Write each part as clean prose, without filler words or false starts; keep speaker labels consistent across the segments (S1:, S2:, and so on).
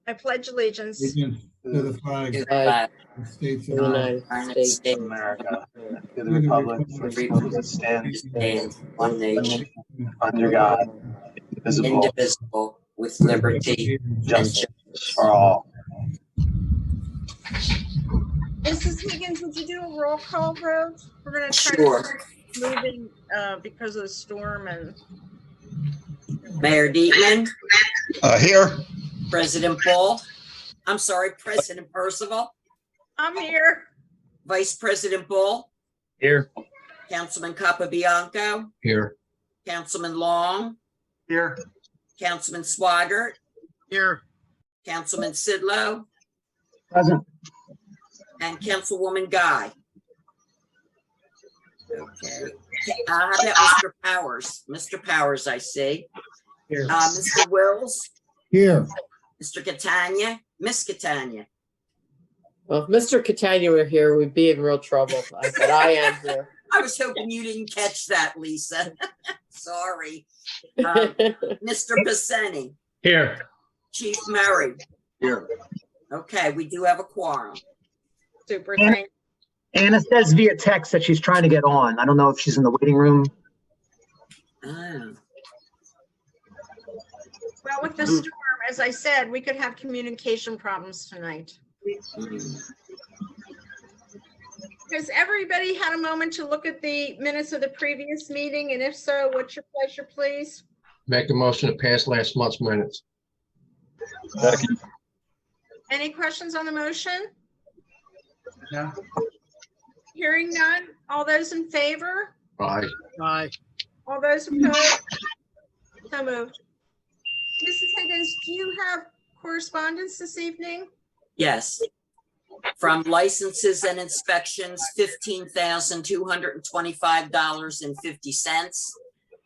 S1: I pledge allegiance
S2: Allegiance to the flag
S3: to
S2: of
S3: the flag
S2: the States
S3: of
S2: of
S3: the
S2: America,
S3: United States of America,
S4: to the republic for which it stands,
S3: one nation,
S4: under God, indivisible,
S3: indivisible, with liberty and
S4: justice
S3: justice
S4: for all.
S1: Mrs. Higgins, would you do a roll call vote? We're going to try
S3: Sure.
S1: to moving because of the storm and
S3: Mayor Dietman,
S5: Here.
S3: President Ball. I'm sorry, President Percival,
S1: I'm here.
S3: Vice President Ball,
S5: Here.
S3: Councilman Capabianco,
S5: Here.
S3: Councilman Long,
S5: Here.
S3: Councilman Swigert,
S5: Here.
S3: Councilman Sidlow,
S5: Present.
S3: and Councilwoman Guy. Okay. How about Mr. Powers? Mr. Powers, I see.
S5: Here.
S3: Mr. Wills,
S2: Here.
S3: Mr. Catania, Miss Catania.
S6: Well, if Mr. Catania were here, we'd be in real trouble. But I am here.
S3: I was hoping you didn't catch that, Lisa. Sorry. Mr. Basseni,
S5: Here.
S3: Chief Murray.
S5: Here.
S3: Okay, we do have a quorum.
S1: Super. Thank
S7: Anna says via text that she's trying to get on. I don't know if she's in the waiting room.
S3: Oh,
S1: Well, with the storm, as I said, we could have communication problems tonight. Has everybody had a moment to look at the minutes of the previous meeting? And if so, what's your pleasure, please?
S5: Make a motion to pass last month's minutes.
S1: Any questions on the motion?
S5: No.
S1: Hearing none. All those in favor?
S5: Aye.
S2: Aye.
S1: All those opposed? So moved. Mrs. Higgins, do you have correspondence this evening?
S3: yes. From licenses and inspections, $15,225.50.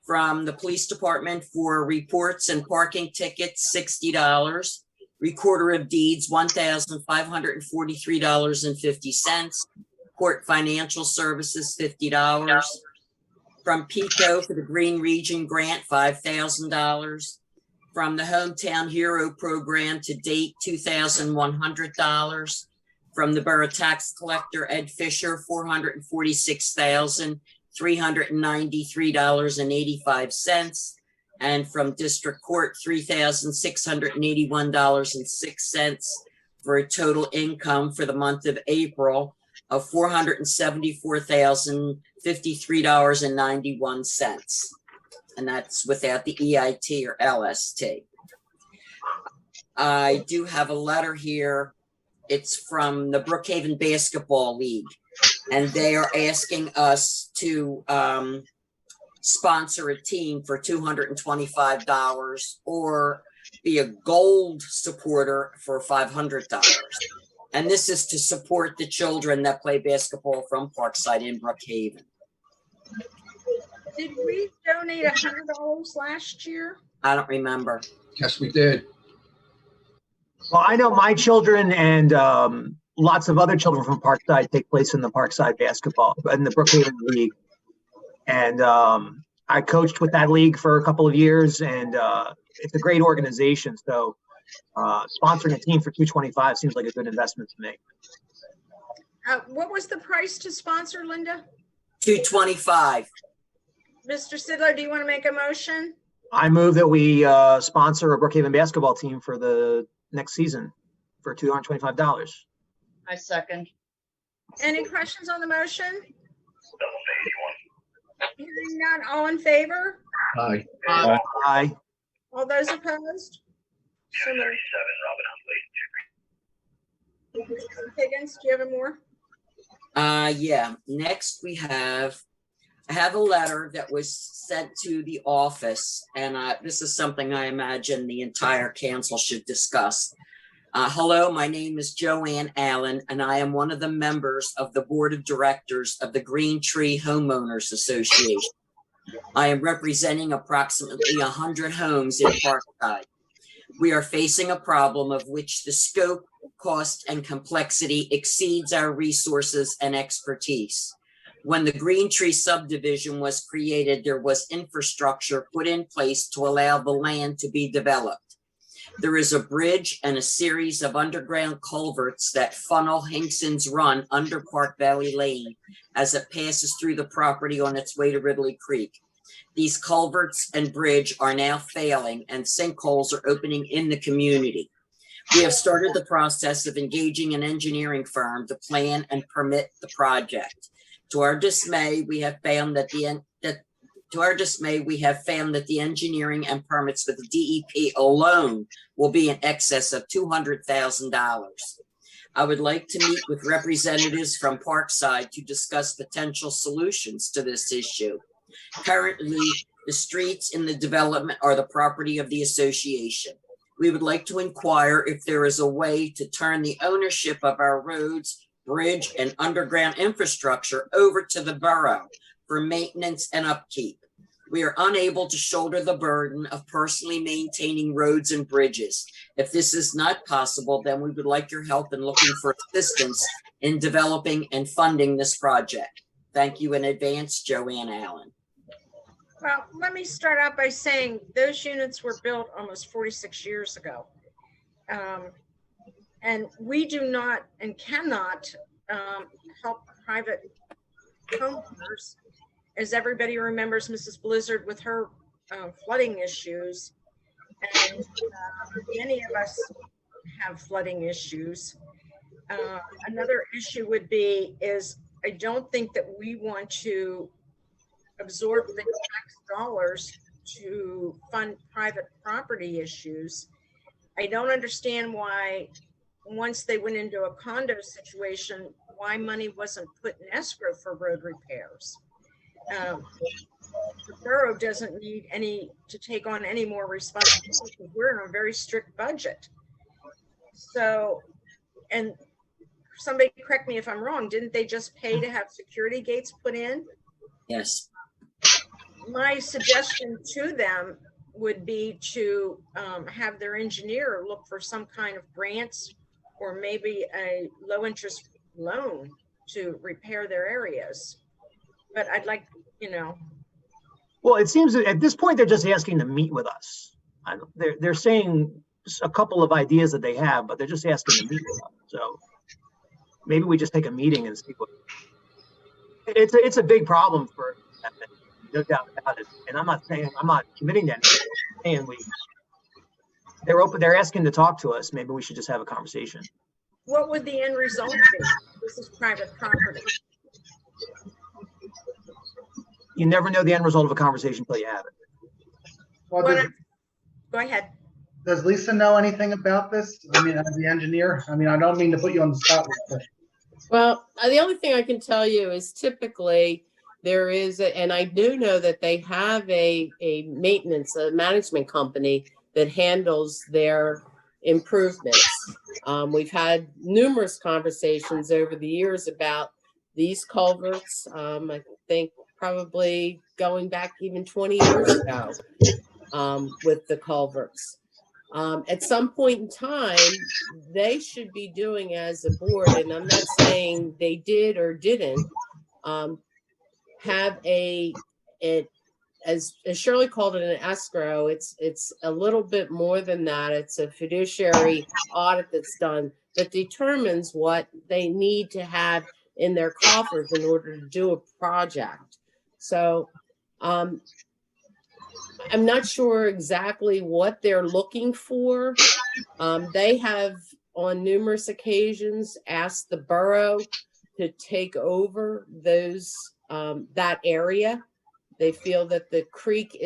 S3: From the police department for reports and parking tickets, $60. Recorder of deeds, $1,543.50. Court financial services, $50. From PICO for the Green Region Grant, $5,000. From the Hometown Hero Program to date, $2,100. From the Borough Tax Collector, Ed Fisher, $446,393.85. And from District Court, $3,681.06 for a total income for the month of April of $474,053.91. And that's without the EIT or LST. I do have a letter here. It's from the Brookhaven Basketball League, and they are asking us to sponsor a team for $225 or be a gold supporter for $500. And this is to support the children that play basketball from Parkside in Brookhaven.
S1: Did we donate $100 last year?
S3: I don't remember.
S5: Yes, we did.
S7: Well, I know my children and lots of other children from Parkside take place in the Parkside basketball, in the Brookhaven League. And I coached with that league for a couple of years, and it's a great organization. So sponsoring a team for $225 seems like a good investment to me.
S1: What was the price to sponsor, Linda?
S3: $225.
S1: Mr. Sidler, do you want to make a motion?
S7: I move that we sponsor a Brookhaven basketball team for the next season for $225.
S8: I second.
S1: Any questions on the motion? Hearing none, all in favor?
S5: Aye.
S7: Aye.
S1: All those opposed? So moved. Mrs. Higgins, do you have more?
S3: Yeah. Next I have a letter that was sent to the office, and this is something I imagine the entire council should discuss. Hello, my name is Joanne Allen, and I am one of the members of the board of directors of the Green Tree Homeowners Association. I am representing approximately 100 homes in Parkside. We are facing a problem of which the scope, cost, and complexity exceeds our resources and expertise. When the Green Tree subdivision was created, there was infrastructure put in place to allow the land to be developed. There is a bridge and a series of underground culverts that funnel Hinkson's Run under Park Valley Lane as it passes through the property on its way to Ridley Creek. These culverts and bridge are now failing and sinkholes are opening in the community. We have started the process of engaging an engineering firm to plan and permit the project. To our dismay, we have found that the engineering and permits with the DEP alone will be in excess of $200,000. I would like to meet with representatives from Parkside to discuss potential solutions to this issue. Currently, the streets in the development are the property of the association. We would like to inquire if there is a way to turn the ownership of our roads, bridge, and underground infrastructure over to the borough for maintenance and upkeep. We are unable to shoulder the burden of personally maintaining roads and bridges. If this is not possible, then we would like your help in looking for assistance in developing and funding this project. Thank you in advance, Joanne Allen.
S1: Well, let me start out by saying those units were built almost 46 years ago. And we do not and cannot help private homeowners. As everybody remembers, Mrs. Blizzard with her flooding issues, and many of us have flooding issues. Another issue would be is I don't think that we want to absorb the tax dollars to fund private property issues. I don't understand why, once they went into a condo situation, why money wasn't put in escrow for road repairs. The borough doesn't need to take on any more responsibility because we're in a very strict budget. So, and somebody correct me if I'm wrong, didn't they just pay to have security gates put in?
S3: Yes.
S1: My suggestion to them would be to have their engineer look for some kind of grants or maybe a low interest loan to repair their areas. But I'd like,
S7: Well, it seems that at this point, they're just asking to meet with us. They're saying a couple of ideas that they have, but they're just asking to meet with us. So maybe we just take a meeting and see what. It's a big problem for them, no doubt about it. And I'm not committing to anything. They're asking to talk to us. Maybe we should just have a conversation.
S1: What would the end result be? This is private property.
S7: You never know the end result of a conversation until you have it.
S2: Well,
S1: Go ahead.
S2: does Lisa know anything about this? I mean, as the engineer, I don't mean to put you on the spot.
S6: Well, the only thing I can tell you is typically there is, and I do know that they have a management company that handles their improvements. We've had numerous conversations over the years about these culverts. I think probably going back even 20 years ago with the culverts. At some point in time, they should be doing as a board, and I'm not saying they did or didn't, have as Shirley called it, an escrow. It's a little bit more than that. It's a fiduciary audit that's done that determines what they need to have in their coffers in order to do a project. So I'm not sure exactly what they're looking for. They have on numerous occasions asked the borough to take over those that area. They feel that the creek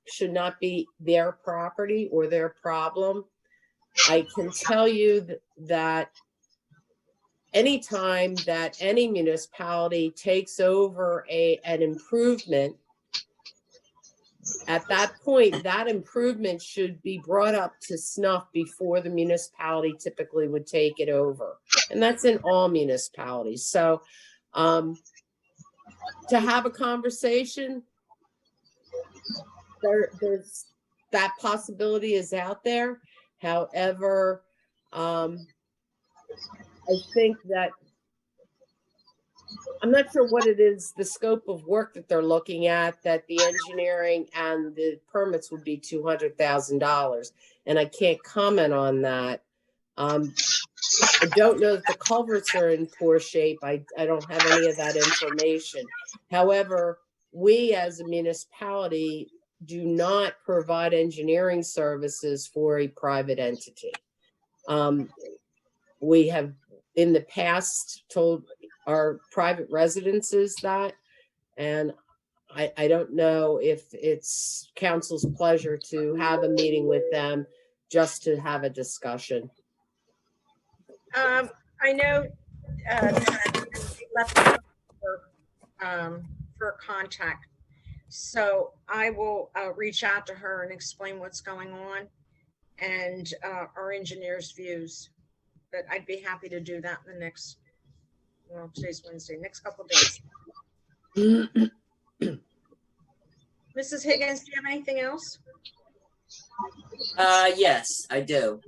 S6: should not be their property or their problem. I can tell you that anytime that any municipality takes over an improvement, at that point, that improvement should be brought up to snuff before the municipality typically would take it over. And that's in all municipalities. So to have a conversation, there's that possibility is out there. However, I think that I'm not sure what it is, the scope of work that they're looking at, that the engineering and the permits would be $200,000. And I can't comment on that. I don't know if the culverts are in poor shape. I don't have any of that information. However, we as a municipality do not provide engineering services for a private entity. We have in the past told our private residences that, and I don't know if it's council's pleasure to have a meeting with them just to have a discussion.
S1: I know left for contact, so I will reach out to her and explain what's going on and our engineer's views. But I'd be happy to do that in the next, well, today's Wednesday, next couple of days. Mrs. Higgins, do you have anything else?
S3: Yes, I do.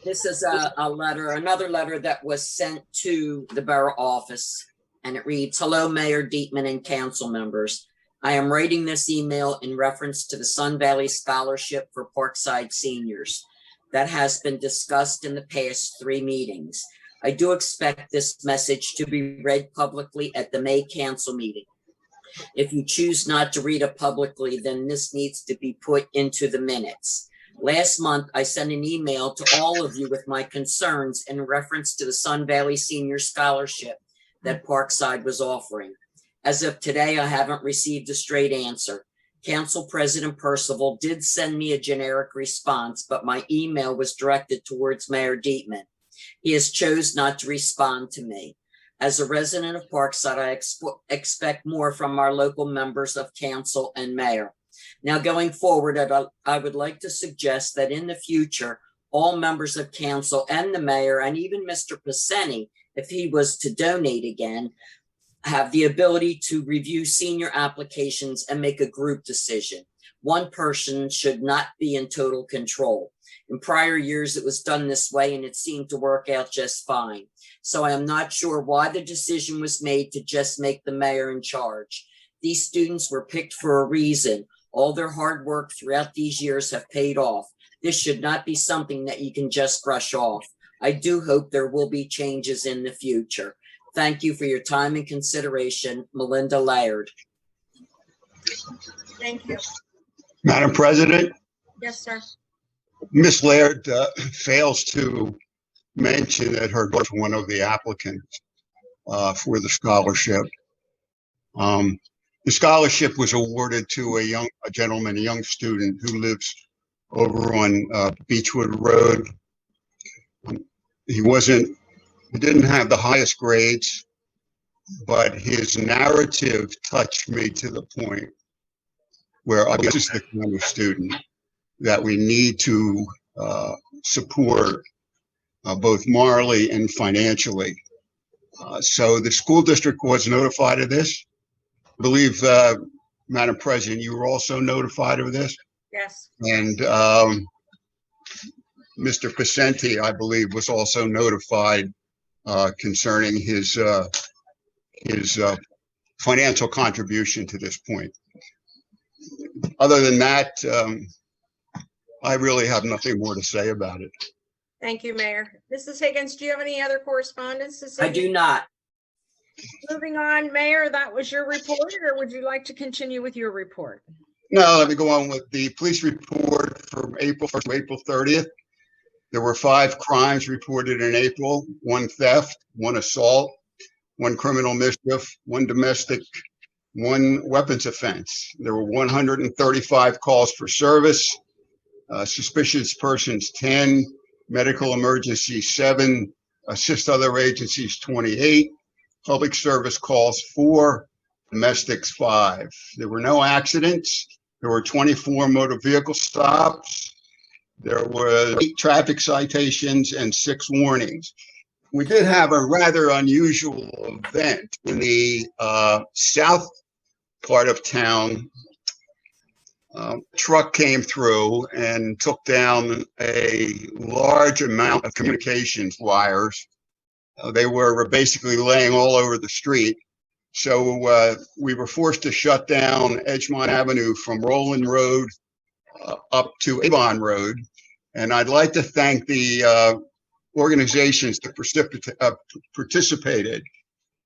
S3: This is another letter that was sent to the borough office, and it reads, "Hello, Mayor Dietman and council members. I am writing this email in reference to the Sun Valley Scholarship for Parkside seniors that has been discussed in the past 3 meetings. I do expect this message to be read publicly at the May council meeting. If you choose not to read it publicly, then this needs to be put into the minutes. Last month, I sent an email to all of you with my concerns in reference to the Sun Valley Senior Scholarship that Parkside was offering. As of today, I haven't received a straight answer. Council President Percival did send me a generic response, but my email was directed towards Mayor Dietman. He has chose not to respond to me. As a resident of Parkside, I expect more from our local members of council and mayor. Now, going forward, I would like to suggest that in the future, all members of council and the mayor, and even Mr. Paceni, if he was to donate again, have the ability to review senior applications and make a group decision. One person should not be in total control. In prior years, it was done this way and it seemed to work out just fine. So I am not sure why the decision was made to just make the mayor in charge. These students were picked for a reason. All their hard work throughout these years have paid off. This should not be something that you can just brush off. I do hope there will be changes in the future. Thank you for your time and consideration, Melinda Laird."
S1: Thank you.
S8: Madam President,
S1: Yes, sir.
S8: Ms. Laird fails to mention that her daughter was one of the applicants for the scholarship. The scholarship was awarded to a young student who lives over on Beechwood Road. He didn't have the highest grades, but his narrative touched me to the point where this is the kind of student that we need to support both morally and financially. So the school district was notified of this. I believe, Madam President, you were also notified of this.
S1: Yes.
S8: And Mr. Pacenti, I believe, was also notified concerning his financial contribution to this point. Other than that, I really have nothing more to say about it.
S1: Thank you, Mayor. Mrs. Higgins, do you have any other correspondence this
S3: I
S1: evening?
S3: do not.
S1: Moving on, Mayor, that was your report, or would you like to continue with your report?
S8: No, let me go on with the police report from April 1st to April 30th. There were 5 crimes reported in April: 1 theft, 1 assault, 1 criminal mischief, 1 domestic, 1 weapons offense. There were 135 calls for service, suspicious persons 10, medical emergencies 7, assist other agencies 28, public service calls 4, domestics 5. There were no accidents. There were 24 motor vehicle stops. There were 8 traffic citations and 6 warnings. We did have a rather unusual event in the south part of town. Truck came through and took down a large amount of communications wires They were basically laying all over the street. So we were forced to shut down Edgemont Avenue from Roland Road up to Avon Road. And I'd like to thank the organizations that participated.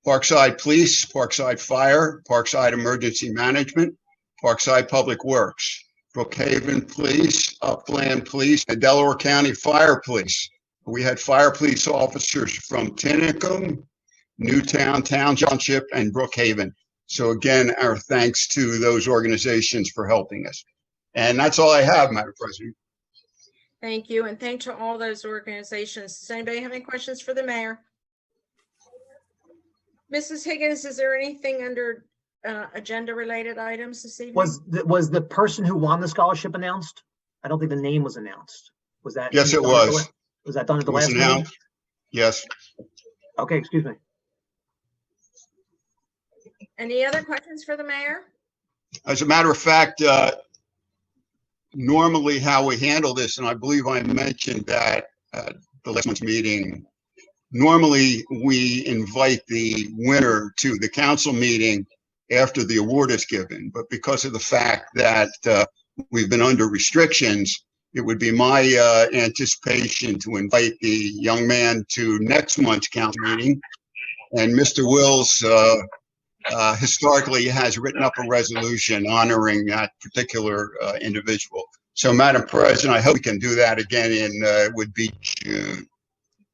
S8: Parkside Police, Parkside Fire, Parkside Emergency Management, Parkside Public Works, Brookhaven Police, Upland Police, and Delaware County Fire Police. We had fire police officers from Tinicum, Newtown Township, and Brookhaven. So again, our thanks to those organizations for helping us. And that's all I have, Madam President.
S1: Thank you, and thank to all those organizations. Does anybody have any questions for the mayor? Mrs. Higgins, is there anything under agenda-related items this evening?
S7: Was the person who won the scholarship announced? I don't think the name was announced. Was that?
S8: Yes, it was.
S7: Was that done at the
S8: It was
S7: last meeting?
S8: announced. Yes.
S7: Okay, excuse me.
S1: Any other questions for the mayor?
S8: As a matter of fact, normally how we handle this, and I believe I mentioned that at the last month's meeting, normally we invite the winner to the council meeting after the award is given. But because of the fact that we've been under restrictions, it would be my anticipation to invite the young man to next month's council meeting. And Mr. Wills historically has written up a resolution honoring that particular individual. So, Madam President, I hope we can do that again in would be June.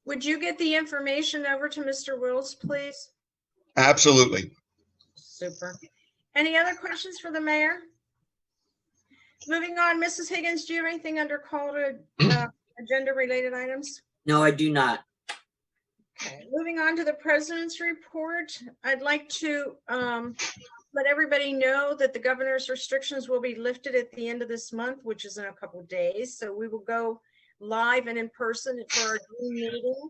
S1: Would you get the information over to Mr. Wills, please?
S8: Absolutely.
S1: Super. Any other questions for the mayor? Moving on, Mrs. Higgins, do you have anything under call to agenda-related items?
S3: No, I do not.
S1: Okay, moving on to the president's report. I'd like to let everybody know that the governor's restrictions will be lifted at the end of this month, which is in a couple of days. So we will go live and in person for our June meeting.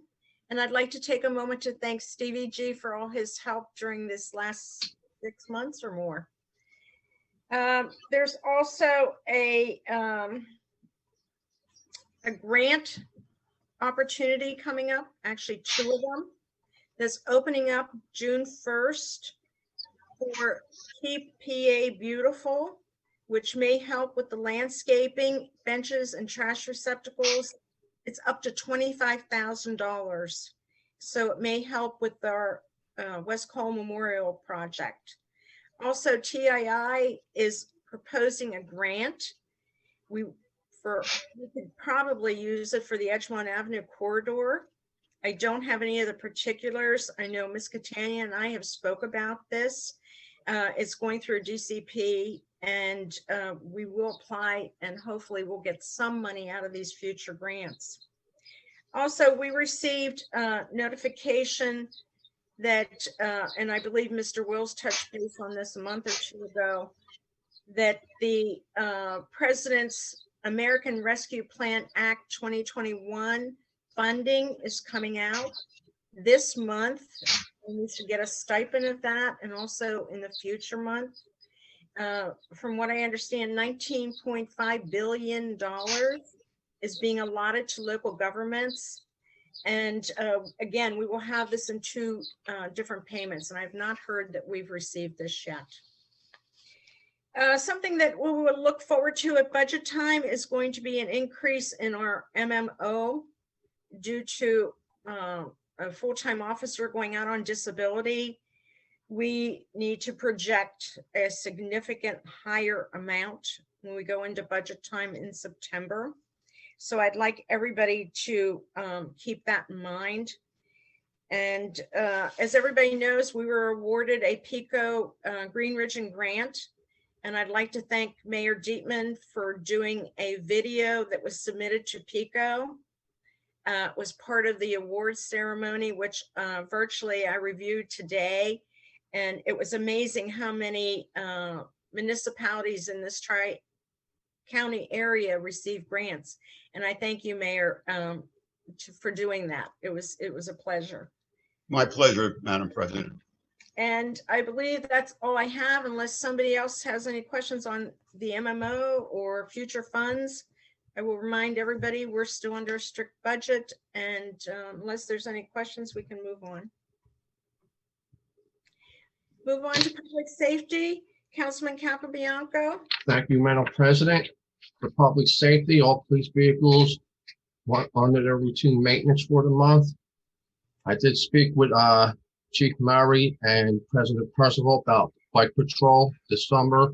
S1: And I'd like to take a moment to thank Stevie G for all his help during this last 6 months or more. There's also a grant opportunity coming up, actually 2 of them, that's opening up June 1st for Keep PA Beautiful, which may help with the landscaping, benches, and trash receptacles. It's up to $25,000. So it may help with our West Cole Memorial Project. Also, TII is proposing a grant. We could probably use it for the Edgemont Avenue corridor. I don't have any of the particulars. I know Ms. Catania and I have spoke about this. It's going through a DCP, and we will apply, and hopefully we'll get some money out of these future grants. Also, we received notification that, and I believe Mr. Wills touched base on this a month or 2 ago, that the President's American Rescue Plan Act 2021 funding is coming out this month. And we should get a stipend of that, and also in the future month. From what I understand, $19.5 billion is being allotted to local governments. And again, we will have this in 2 different payments, and I've not heard that we've received this yet. Something that we will look forward to at budget time is going to be an increase in our MMO due to a full-time officer going out on disability. We need to project a significant higher amount when we go into budget time in September. So I'd like everybody to keep that in mind. And as everybody knows, we were awarded a PICO Green Region grant. And I'd like to thank Mayor Dietman for doing a video that was submitted to PICO. It was part of the awards ceremony, which virtually I reviewed today. And it was amazing how many municipalities in this tri-county area received grants. And I thank you, Mayor, for doing that. It was a pleasure.
S8: My pleasure, Madam President.
S1: And I believe that's all I have, unless somebody else has any questions on the MMO or future funds. I will remind everybody, we're still under a strict budget, and unless there's any questions, we can move on. Move on to public safety. Councilman Capabianco.
S5: Thank you, Madam President. For public safety, all police vehicles were under their routine maintenance for the month. I did speak with Chief Murray and President Percival about bike patrol this summer.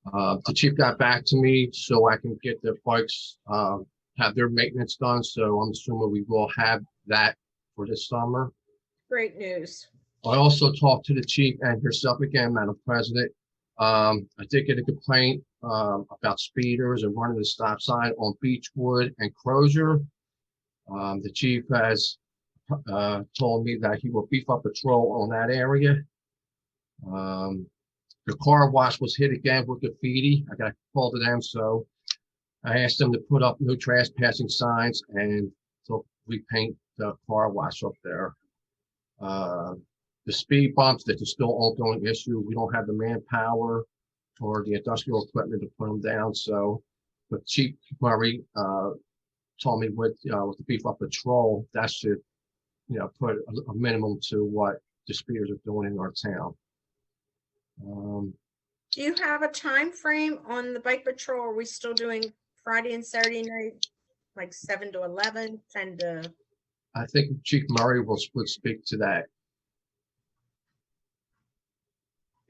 S5: The chief got back to me so I can get their bikes, have their maintenance done. So I'm assuming we will have that for this summer.
S1: Great news.
S5: I also talked to the chief and yourself again, Madam President. I did get a complaint about speeders and running the stop sign on Beechwood and Crozier. The chief has told me that he will beef up patrol on that area. The car wash was hit again with graffiti. I got called to them, so I asked them to put up no trespassing signs and to repaint the car wash up there. The speed bumps, that's still ongoing issue. We don't have the manpower or the industrial equipment to put them down. So, but Chief Murray told me with the beef up patrol, that should, put a minimum to what the speeders are doing in our town.
S1: Do you have a time frame on the bike patrol? Are we still doing Friday and Saturday night, like 7 to 11, 10 to?
S5: I think Chief Murray would speak to that.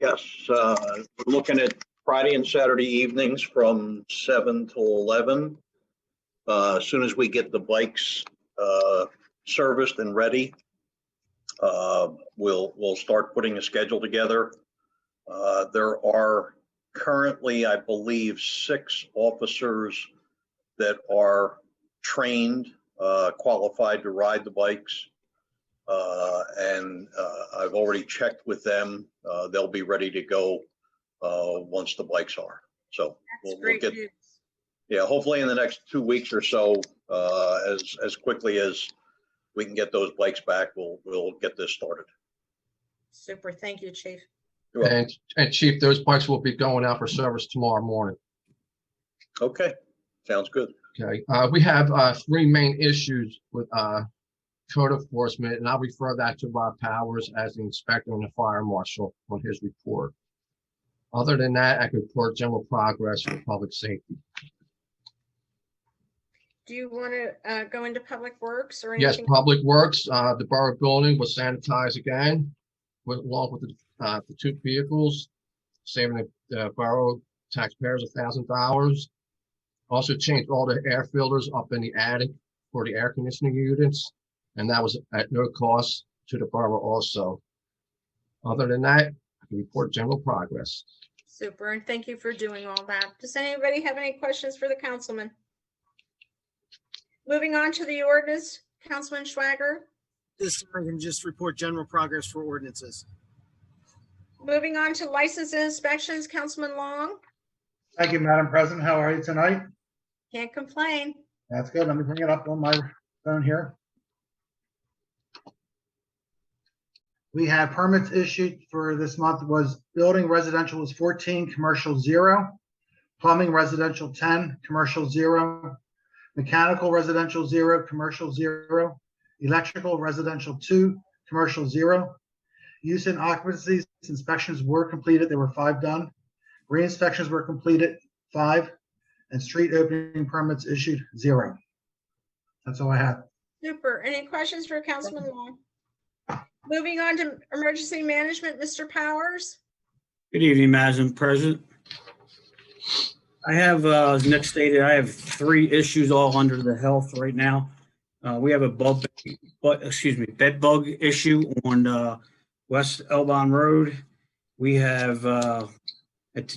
S9: Yes, we're looking at Friday and Saturday evenings from 7 to 11. As soon as we get the bikes serviced and ready, we'll start putting a schedule together. There are currently, I believe, 6 officers that are trained, qualified to ride the bikes. And I've already checked with them. They'll be ready to go once the bikes are. So we'll get, yeah, hopefully in the next 2 weeks or so, as quickly as we can get those bikes back, we'll get this started.
S1: Super. Thank you, Chief.
S5: And Chief, those bikes will be going out for service tomorrow morning.
S9: Okay, sounds good.
S5: Okay, we have 3 main issues with code enforcement, and I'll refer that to Rob Powers as the inspector and the fire marshal on his report. Other than that, I can report general progress for public safety.
S1: Do you want to go into public works or anything?
S5: Yes, public works. The borough building was sanitized again, along with the 2 vehicles, saving the borough taxpayers $1,000. Also changed all the air filters up in the attic for the air conditioning units, and that was at no cost to the borough also. Other than that, I can report general progress.
S1: Super, and thank you for doing all that. Does anybody have any questions for the councilman? Moving on to the ordinance, Councilman Schwager.
S10: This I can just report general progress for ordinances.
S1: Moving on to license and inspections, Councilman Long.
S2: Thank you, Madam President. How are you tonight?
S1: Can't complain.
S2: That's good. Let me bring it up on my phone here. We had permits issued for this month. Was building residential was 14, commercial 0, plumbing residential 10, commercial 0, mechanical residential 0, commercial 0, electrical residential 2, commercial 0. Use and occupancies inspections were completed. There were 5 done. Re-inspections were completed, 5, and street opening permits issued, 0. That's all I have.
S1: Super. Any questions for Councilman Long? Moving on to emergency management, Mr. Powers.
S11: Good evening, Madam President. I have, as Nick stated, I have 3 issues all under the health right now. We have a bed bug issue on West Elbon Road. We have a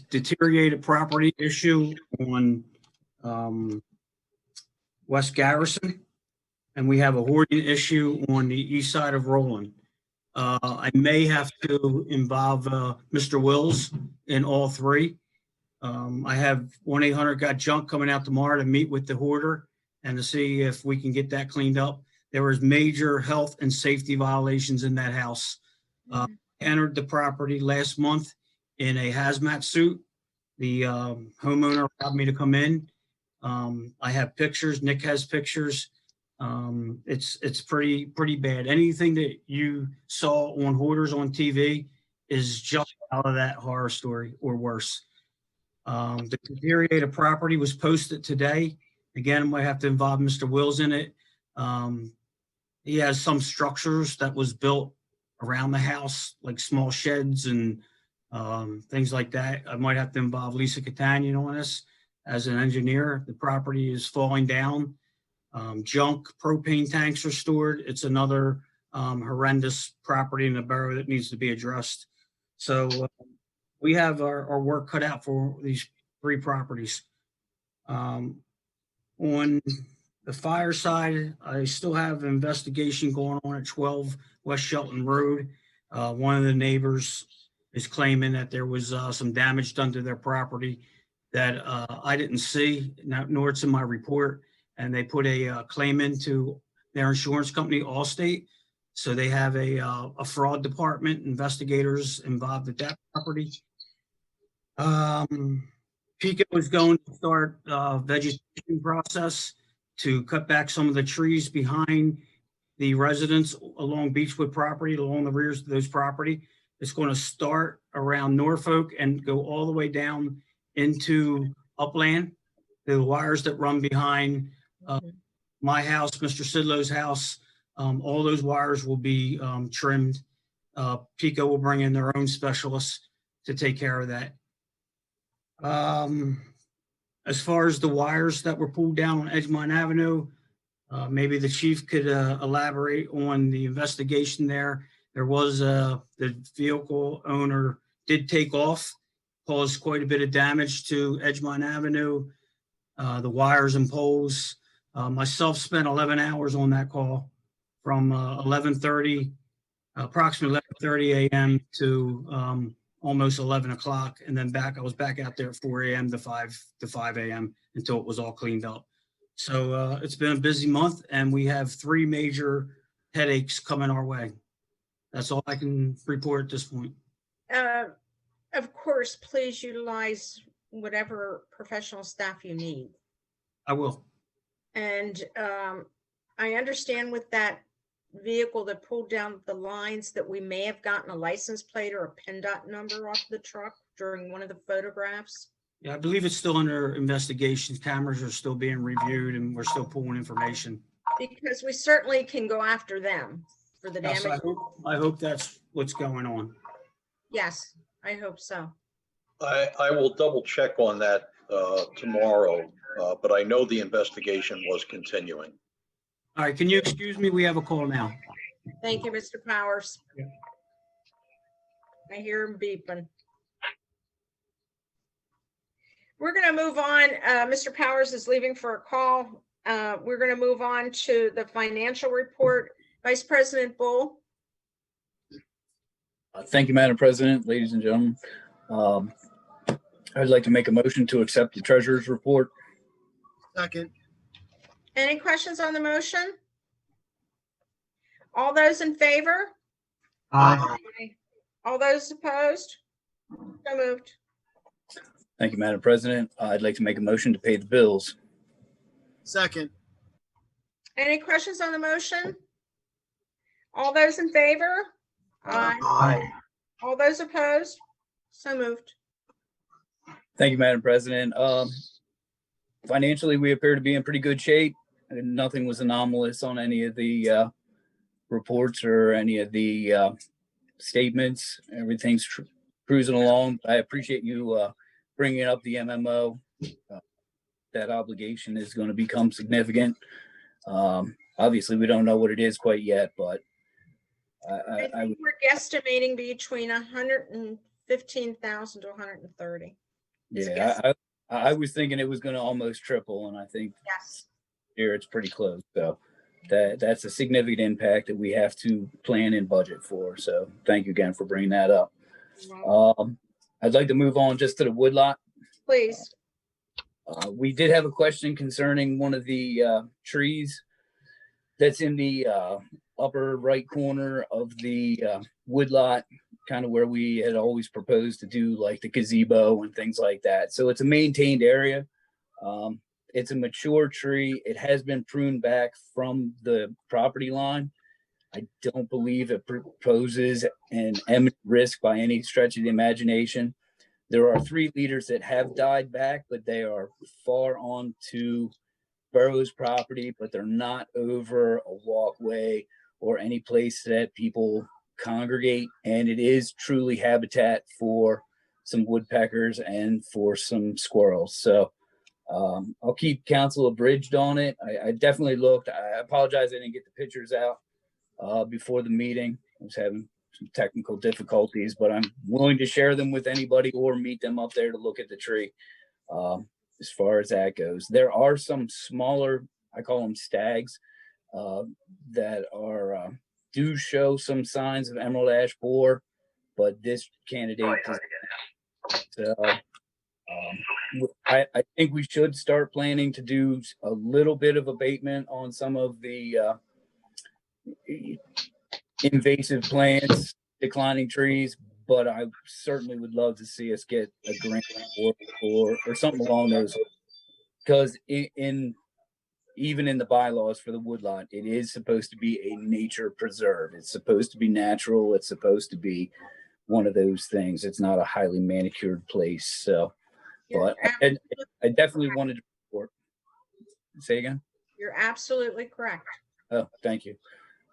S11: deteriorated property issue on West Garrison, and we have a hoarding issue on the east side of Roland. I may have to involve Mr. Wills in all 3. I have 1-800-GOT-JUNK coming out tomorrow to meet with the hoarder and to see if we can get that cleaned up. There was major health and safety violations in that house. I entered the property last month in a hazmat suit. The homeowner allowed me to come in. I have pictures. Nick has pictures. It's pretty bad. Anything that you saw on Hoarders on TV is just out of that horror story or worse. The deteriorated property was posted today. Again, I might have to involve Mr. Wills in it. He has some structures that was built around the house, like small sheds and things like that. I might have to involve Lisa Catania on this as an engineer. The property is falling down. Junk propane tanks are stored. It's another horrendous property in the borough that needs to be addressed. So we have our work cut out for these 3 properties. On the fire side, I still have an investigation going on at 12 West Shelton Road. One of the neighbors is claiming that there was some damage done to their property that I didn't see, nor it's in my report. And they put a claim into their insurance company, Allstate. So they have a fraud department, investigators involved at that property. PICO is going to start a vegetation process to cut back some of the trees behind the residents along Beechwood property, along the rears of those property. It's going to start around Norfolk and go all the way down into Upland. The wires that run behind my house, Mr. Sidlow's house, all those wires will be trimmed. PICO will bring in their own specialists to take care of that. As far as the wires that were pulled down on Edgemont Avenue, maybe the chief could elaborate on the investigation there. There was the vehicle owner did take off, caused quite a bit of damage to Edgemont Avenue, the wires and poles. Myself spent 11 hours on that call from 11:30, approximately 11:30 a.m. to almost 11 o'clock. And then I was back out there at 4 a.m. to 5 a.m. until it was all cleaned up. So it's been a busy month and we have 3 major headaches coming our way. That's all I can report at this point.
S1: Of course, please utilize whatever professional staff you need.
S11: I will.
S1: And I understand with that vehicle that pulled down the lines that we may have gotten a license plate or a PennDOT number off the truck during one of the photographs.
S11: Yeah, I believe it's still under investigation. Cameras are still being reviewed and we're still pulling information.
S1: Because we certainly can go after them for the
S11: Yes,
S1: damage.
S11: I hope that's what's going on.
S1: Yes, I hope so.
S9: I will double check on that tomorrow, but I know the investigation was continuing.
S11: All right, can you excuse me? We have a call now.
S1: Thank you, Mr. Powers.
S11: Yeah.
S1: I hear him beeping. We're going to move on. Mr. Powers is leaving for a call. We're going to move on to the financial report. Vice President Bull.
S12: Thank you, Madam President, ladies and gentlemen. I'd like to make a motion to accept the treasurer's report.
S10: Second.
S1: Any questions on the motion? All those in favor?
S2: Aye.
S1: All those opposed? So moved.
S12: Thank you, Madam President. I'd like to make a motion to pay the bills.
S10: Second.
S1: Any questions on the motion? All those in favor? Aye.
S2: Aye.
S1: All those opposed? So moved.
S12: Thank you, Madam President. Financially, we appear to be in pretty good shape. And nothing was anomalous on any of the reports or any of the statements. Everything's cruising along. I appreciate you bringing up the MMO. That obligation is going to become significant. Obviously, we don't know what it is quite yet, but
S1: I think we're guesstimating between 115,000 to 130.
S12: Yeah, I was thinking it was going to almost triple, and I think
S1: yes,
S12: here it's pretty close. So that's a significant impact that we have to plan and budget for. So thank you again for bringing that up. I'd like to move on just to the woodlot.
S1: Please.
S12: We did have a question concerning one of the trees that's in the upper right corner of the woodlot, kind of where we had always proposed to do like the gazebo and things like that. So it's a maintained area. It's a mature tree. It has been pruned back from the property line. I don't believe it poses an imminent risk by any stretch of the imagination. There are 3 leaders that have died back, but they are far onto Borough's property, but they're not over a walkway or any place that people congregate. And it is truly habitat for some woodpeckers and for some squirrels. So I'll keep council abridged on it. I definitely looked. I apologize I didn't get the pictures out before the meeting. I was having some technical difficulties, but I'm willing to share them with anybody or meet them up there to look at the tree. As far as that goes, there are some smaller, I call them stags, that are do show some signs of emerald ash borer, but this candidate does not. So I think we should start planning to do a little bit of abatement on some of the invasive plants, declining trees, but I certainly would love to see us get a grant or something along those, because even in the bylaws for the woodlot, it is supposed to be a nature preserve. It's supposed to be natural. It's supposed to be one of those things. It's not a highly manicured place. So, but I definitely wanted to report. Say again?
S1: You're absolutely correct.
S12: Oh, thank you.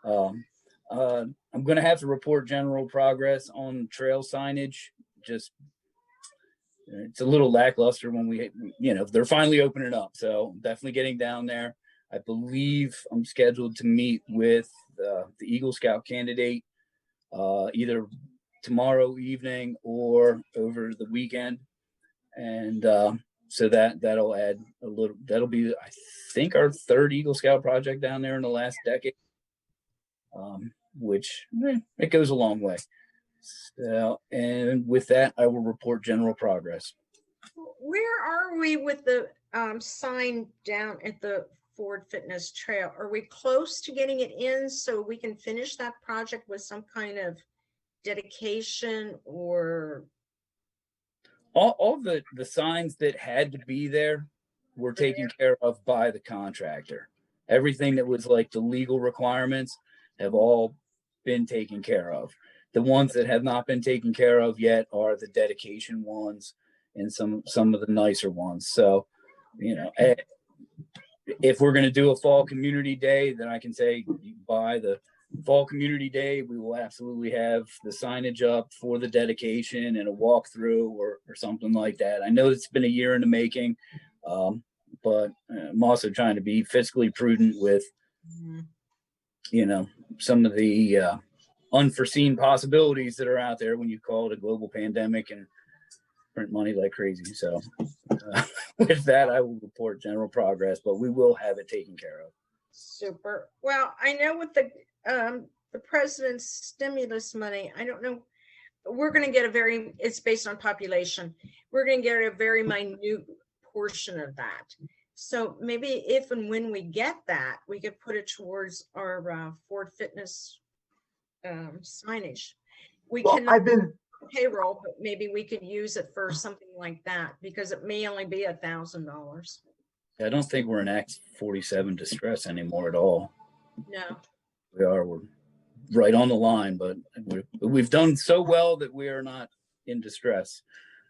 S12: I'm going to have to report general progress on trail signage. Just, it's a little lackluster when they're finally opening up. So definitely getting down there. I believe I'm scheduled to meet with the Eagle Scout candidate either tomorrow evening or over the weekend. And so that'll add a little, that'll be, I think, our 3rd Eagle Scout project down there in the last decade. Which it goes a long way. So, and with that, I will report general progress.
S1: Where are we with the sign down at the Ford Fitness Trail? Are we close to getting it in so we can finish that project with some kind of dedication? Or
S12: all the signs that had to be there were taken care of by the contractor. Everything that was like the legal requirements have all been taken care of. The ones that have not been taken care of yet are the dedication ones and some of the nicer ones. So, if we're going to do a fall community day, then I can say by the fall community day, we will absolutely have the signage up for the dedication and a walkthrough or something like that. I know it's been a year in the making, but I'm also trying to be fiscally prudent with, some of the unforeseen possibilities that are out there when you call it a global pandemic and print money like crazy. So with that, I will report general progress, but we will have it taken care of.
S1: Super. Well, I know with the president's stimulus money, I don't know, we're going to get it's based on population. We're going to get a very minute portion of that. So maybe if and when we get that, we could put it towards our Ford Fitness signage. I've been payroll, but maybe we could use it for something like that because it may only be $1,000.
S12: I don't think we're in Act 47 distress anymore at all.
S1: No,
S12: we're right on the line, but we've done so well that we are not in distress.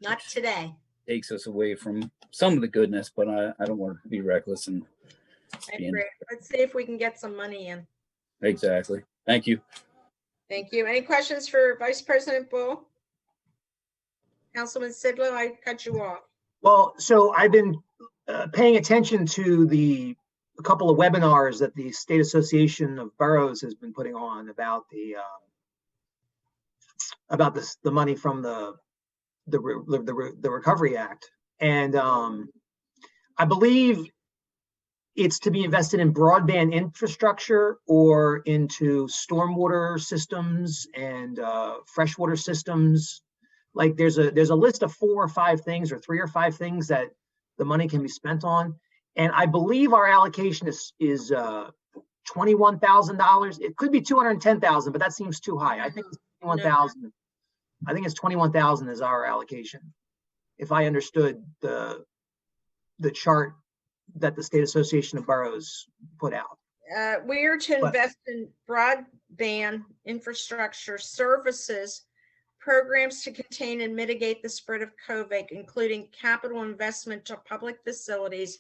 S1: Not today.
S12: Takes us away from some of the goodness, but I don't want to be reckless and
S1: let's see if we can get some money in.
S12: Exactly. Thank you.
S1: Thank you. Any questions for Vice President Bull? Councilman Sidlow, I cut you off.
S7: Well, so I've been paying attention to a couple of webinars that the State Association of Boroughs has been putting on about the money from the Recovery Act, and I believe it's to be invested in broadband infrastructure or into stormwater systems and freshwater systems. Like there's a list of 4 or 5 things or 3 or 5 things that the money can be spent on. And I believe our allocation is $21,000. It could be $210,000, but that seems too high. I think it's $21,000. I think it's $21,000 is our allocation. If I understood the chart that the State Association of Boroughs put out.
S1: We are to
S7: But-
S1: invest in broadband infrastructure services, programs to contain and mitigate the spread of COVID, including capital investment to public facilities,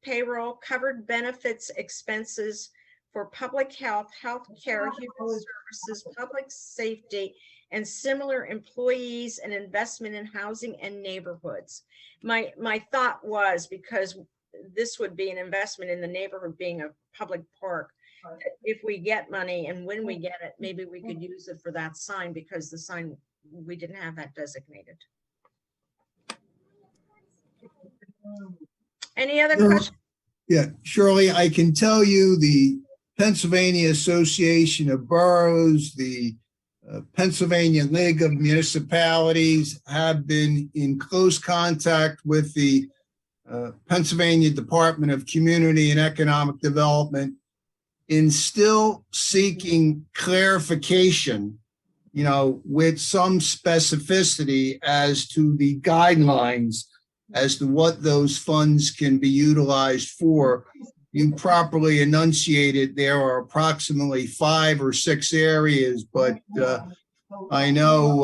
S1: payroll, covered benefits expenses for public health, healthcare, human services, public safety, and similar employees, and investment in housing and neighborhoods. My thought was, because this would be an investment in the neighborhood being a public park, if we get money and when we get it, maybe we could use it for that sign, because the sign, we didn't have that designated. Any other questions?
S13: Yeah, Shirley, I can tell you the Pennsylvania Association of Boroughs, the Pennsylvania League of Municipalities have been in close contact with the Pennsylvania Department of Community and Economic Development in still seeking clarification, with some specificity as to the guidelines as to what those funds can be utilized for. You properly enunciated there are approximately 5 or 6 areas, but I know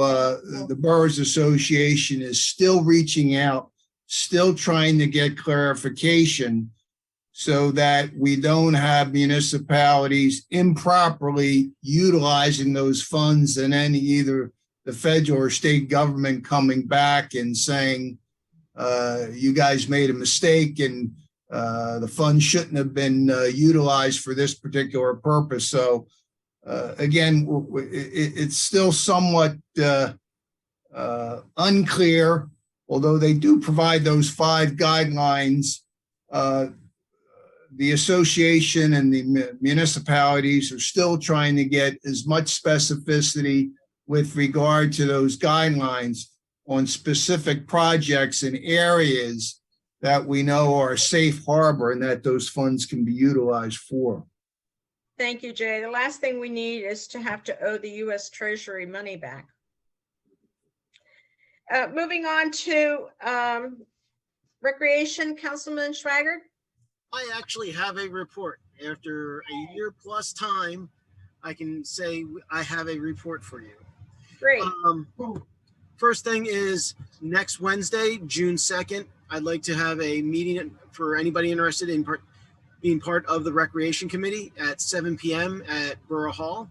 S13: the Boroughs Association is still reaching out, still trying to get clarification so that we don't have municipalities improperly utilizing those funds, and then either the federal or state government coming back and saying, you guys made a mistake and the funds shouldn't have been utilized for this particular purpose. So again, it's still somewhat unclear, although they do provide those 5 guidelines. The association and the municipalities are still trying to get as much specificity with regard to those guidelines on specific projects and areas that we know are a safe harbor and that those funds can be utilized for.
S1: Thank you, Jay. The last thing we need is to have to owe the U.S. Treasury money back. Moving on to Recreation, Councilman Schwager.
S10: I actually have a report. After a year plus time, I can say I have a report for you.
S1: Great.
S10: First thing is next Wednesday, June 2nd, I'd like to have a meeting for anybody interested in being part of the Recreation Committee at 7 p.m. at Borough Hall.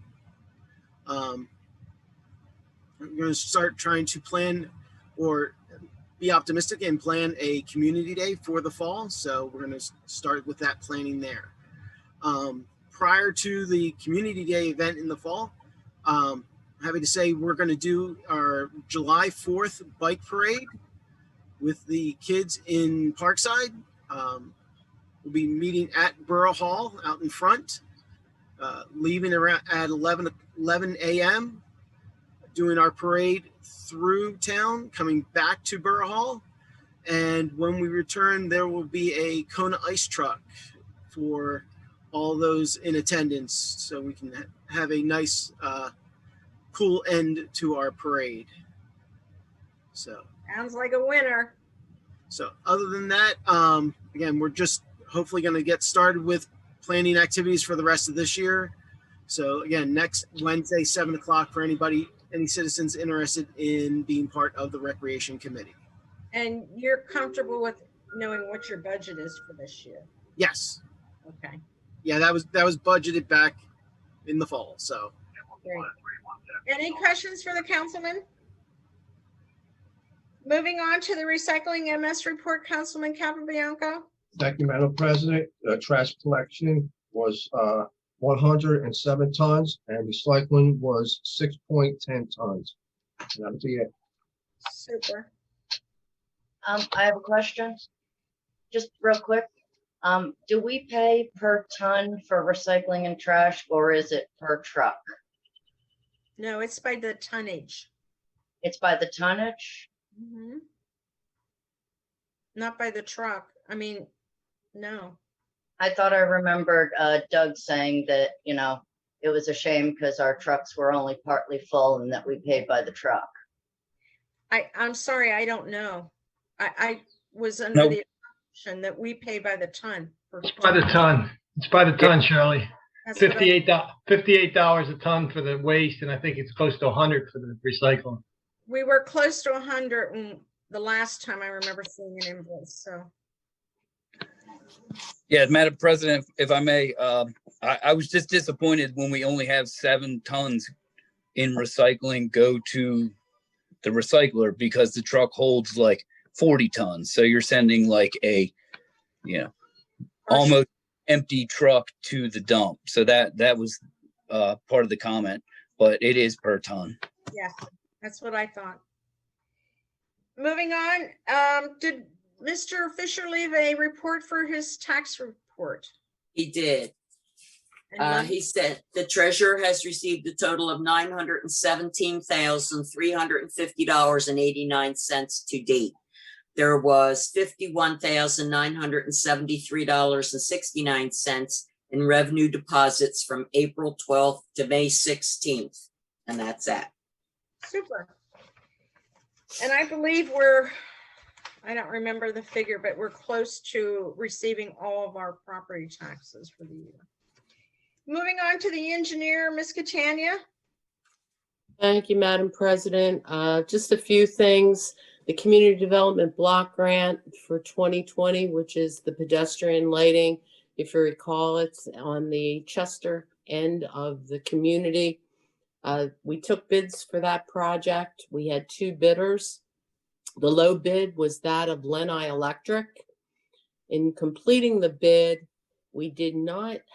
S10: I'm going to start trying to plan or be optimistic and plan a community day for the fall. So we're going to start with that planning there. Prior to the community day event in the fall, happy to say we're going to do our July 4th bike parade with the kids in Parkside. We'll be meeting at Borough Hall out in front, leaving around at 11 a.m., doing our parade through town, coming back to Borough Hall. And when we return, there will be a Kona ice truck for all those in attendance, so we can have a nice, cool end to our parade. So
S1: sounds like a winner.
S10: So other than that, again, we're just hopefully going to get started with planning activities for the rest of this year. So again, next Wednesday, 7 o'clock for any citizens interested in being part of the Recreation Committee.
S1: And you're comfortable with knowing what your budget is for this year?
S10: Yes.
S1: Okay.
S10: Yeah, that was budgeted back in the fall. So.
S1: Great. Any questions for the councilman? Moving on to the recycling MS report, Councilman Capabianco.
S5: Thank you, Madam President. Trash collection was 107 tons and recycling was 6.10 tons. That would be it.
S1: Super.
S14: I have a question, just real quick. Do we pay per ton for recycling and trash, or is it per truck?
S1: No, it's by the tonnage.
S14: It's by the tonnage?
S1: Mm-hmm. Not by the truck. I mean, no.
S14: I thought I remembered Doug saying that, it was a shame because our trucks were only partly full and that we paid by the truck.
S1: I'm sorry, I don't know. I was under the that we pay by the ton.
S15: It's by the ton. It's by the ton, Shirley.
S1: That's what I-
S15: $58 a ton for the waste, and I think it's close to 100 for the recycling.
S1: We were close to 100 the last time I remember seeing an invoice, so.
S12: Yeah, Madam President, if I may, I was just disappointed when we only have 7 tons in recycling go to the recycler, because the truck holds like 40 tons. So you're sending like a, almost empty truck to the dump. So that was part of the comment, but it is per ton.
S1: Yeah, that's what I thought. Moving on, did Mr. Fisher leave a report for his tax report?
S3: He did.
S1: And
S3: He said the treasurer has received a total of $917,350.89 to date. There was $51,973.69 in revenue deposits from April 12th to May 16th. And that's that.
S1: Super. And I believe I don't remember the figure, but we're close to receiving all of our property taxes for the year. Moving on to the engineer, Ms. Catania.
S6: Thank you, Madam President. Just a few things. The Community Development Block Grant for 2020, which is the pedestrian lighting. If you recall, it's on the Chester end of the community. We took bids for that project. We had 2 bidders. The low bid was that of Lenai Electric. In completing the bid, we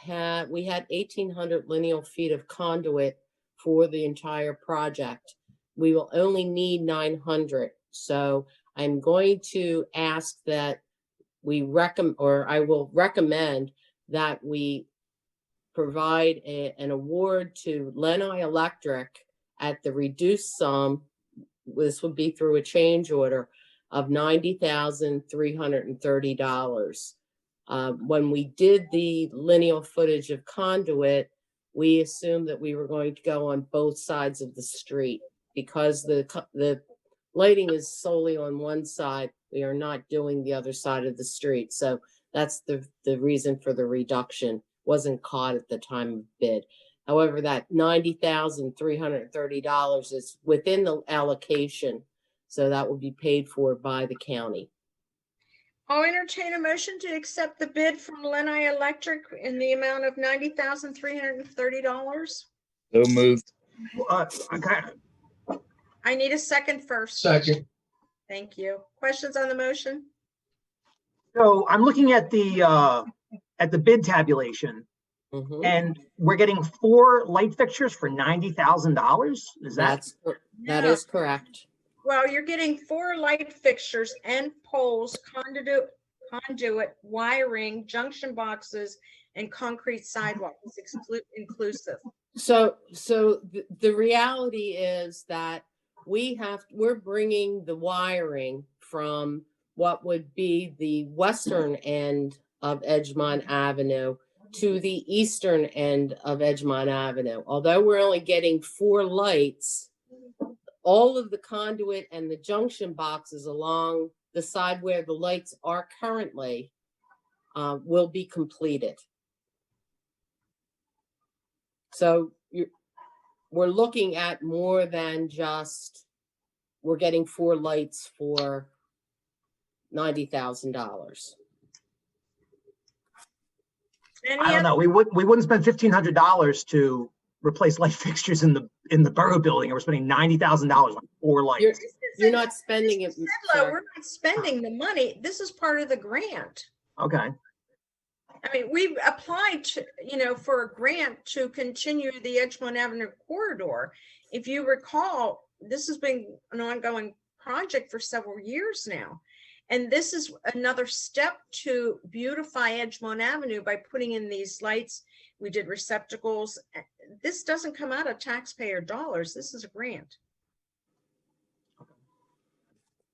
S6: had 1,800 lineal feet of conduit for the entire project. We will only need 900. So I'm going to ask that I will recommend that we provide an award to Lenai Electric at the reduced sum. This would be through a change order of $90,330. When we did the lineal footage of conduit, we assumed that we were going to go on both sides of the street because the lighting is solely on one side. We are not doing the other side of the street. So that's the reason for the reduction. Wasn't caught at the time of bid. However, that $90,330 is within the allocation. So that will be paid for by the county.
S1: I'll entertain a motion to accept the bid from Lenai Electric in the amount of $90,330.
S12: So moved.
S1: I need a second first.
S15: Second.
S1: Thank you. Questions on the motion?
S7: So I'm looking at the bid tabulation, and we're getting 4 light fixtures for $90,000. Is that
S6: is correct?
S1: Well, you're getting 4 light fixtures and poles, conduit, wiring, junction boxes, and concrete sidewalks inclusive.
S6: So the reality is that we're bringing the wiring from what would be the western end of Edgemont Avenue to the eastern end of Edgemont Avenue. Although we're only getting 4 lights, all of the conduit and the junction boxes along the side where the lights are currently will be completed. So we're looking at more than just, we're getting 4 lights for $90,000.
S7: I don't know. We wouldn't spend $1,500 to replace light fixtures in the borough building, and we're spending $90,000 on 4 lights.
S6: You're not spending it.
S1: We're not spending the money. This is part of the grant.
S7: Okay.
S1: I mean, we've applied to, for a grant to continue the Edgemont Avenue corridor. If you recall, this has been an ongoing project for several years now. And this is another step to beautify Edgemont Avenue by putting in these lights. We did receptacles. This doesn't come out of taxpayer dollars. This is a grant.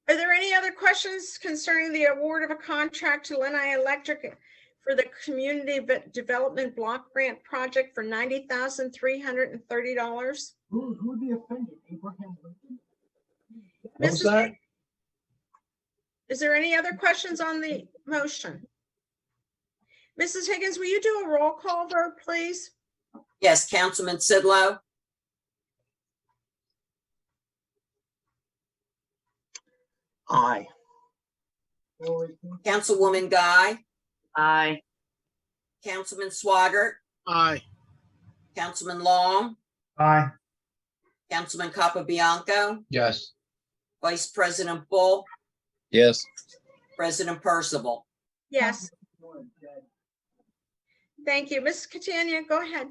S1: Are there any other questions concerning the award of a contract to Lenai Electric for the Community Development Block Grant Project for $90,330?
S2: Who would be offended? Abraham Lincoln?
S15: What was that?
S1: Is there any other questions on the motion? Mrs. Higgins, will you do a roll call vote, please?
S3: Yes, Councilman Sidlow,
S7: Aye.
S3: Councilwoman Guy,
S14: Aye.
S3: Councilman Swagert,
S10: Aye.
S3: Councilman Long,
S2: Aye.
S3: Councilman Capabianco,
S5: Yes.
S3: Vice President Bull,
S12: Yes.
S3: President Percival.
S1: Yes. Thank you. Ms. Catania, go ahead.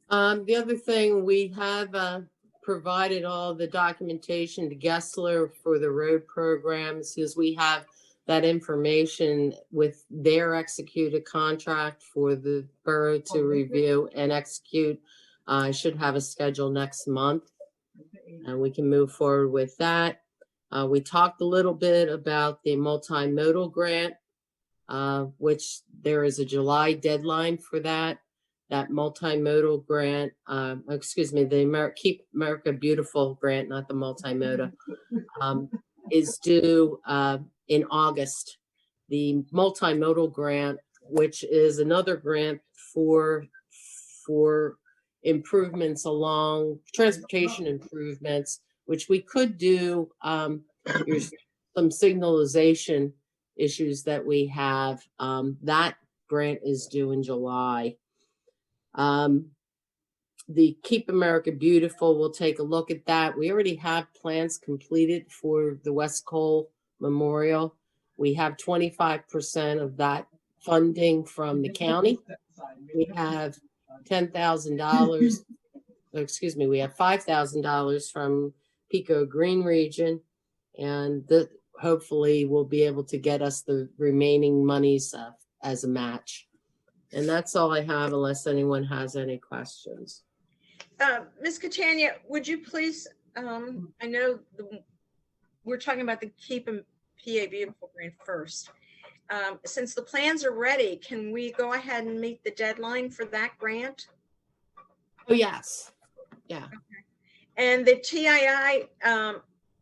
S6: The other thing, we have provided all the documentation to Gessler for the road programs, because we have that information with their executed contract for the borough to review and execute. I should have a schedule next month, and we can move forward with that. We talked a little bit about the multimodal grant, which there is a July deadline for that. That multimodal grant, the Keep America Beautiful grant, not the multimodal, is due in August. The multimodal grant, which is another grant for improvements along transportation improvements, which we could do. There's some signalization issues that we have. That grant is due in July. The Keep America Beautiful, we'll take a look at that. We already have plans completed for the West Cole Memorial. We have 25% of that funding from the county. We have $10,000, excuse me, we have $5,000 from Pico Green Region, and hopefully will be able to get us the remaining monies as a match. And that's all I have, unless anyone has any questions.
S1: Ms. Catania, would you please, I know we're talking about the Keep PA Beautiful grant first. Since the plans are ready, can we go ahead and meet the deadline for that grant?
S6: Oh, yes. Yeah.
S1: Okay. And the TII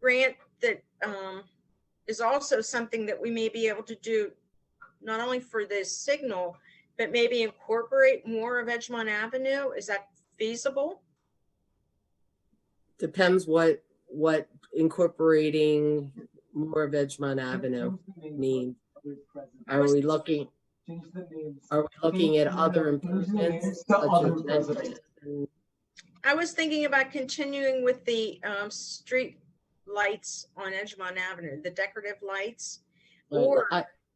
S1: grant that is also something that we may be able to do, not only for this signal, but maybe incorporate more of Edgemont Avenue. Is that feasible?
S6: Depends what incorporating more of Edgemont Avenue means. Are we looking at other improvements?
S1: I was thinking about continuing with the street lights on Edgemont Avenue, the decorative lights, or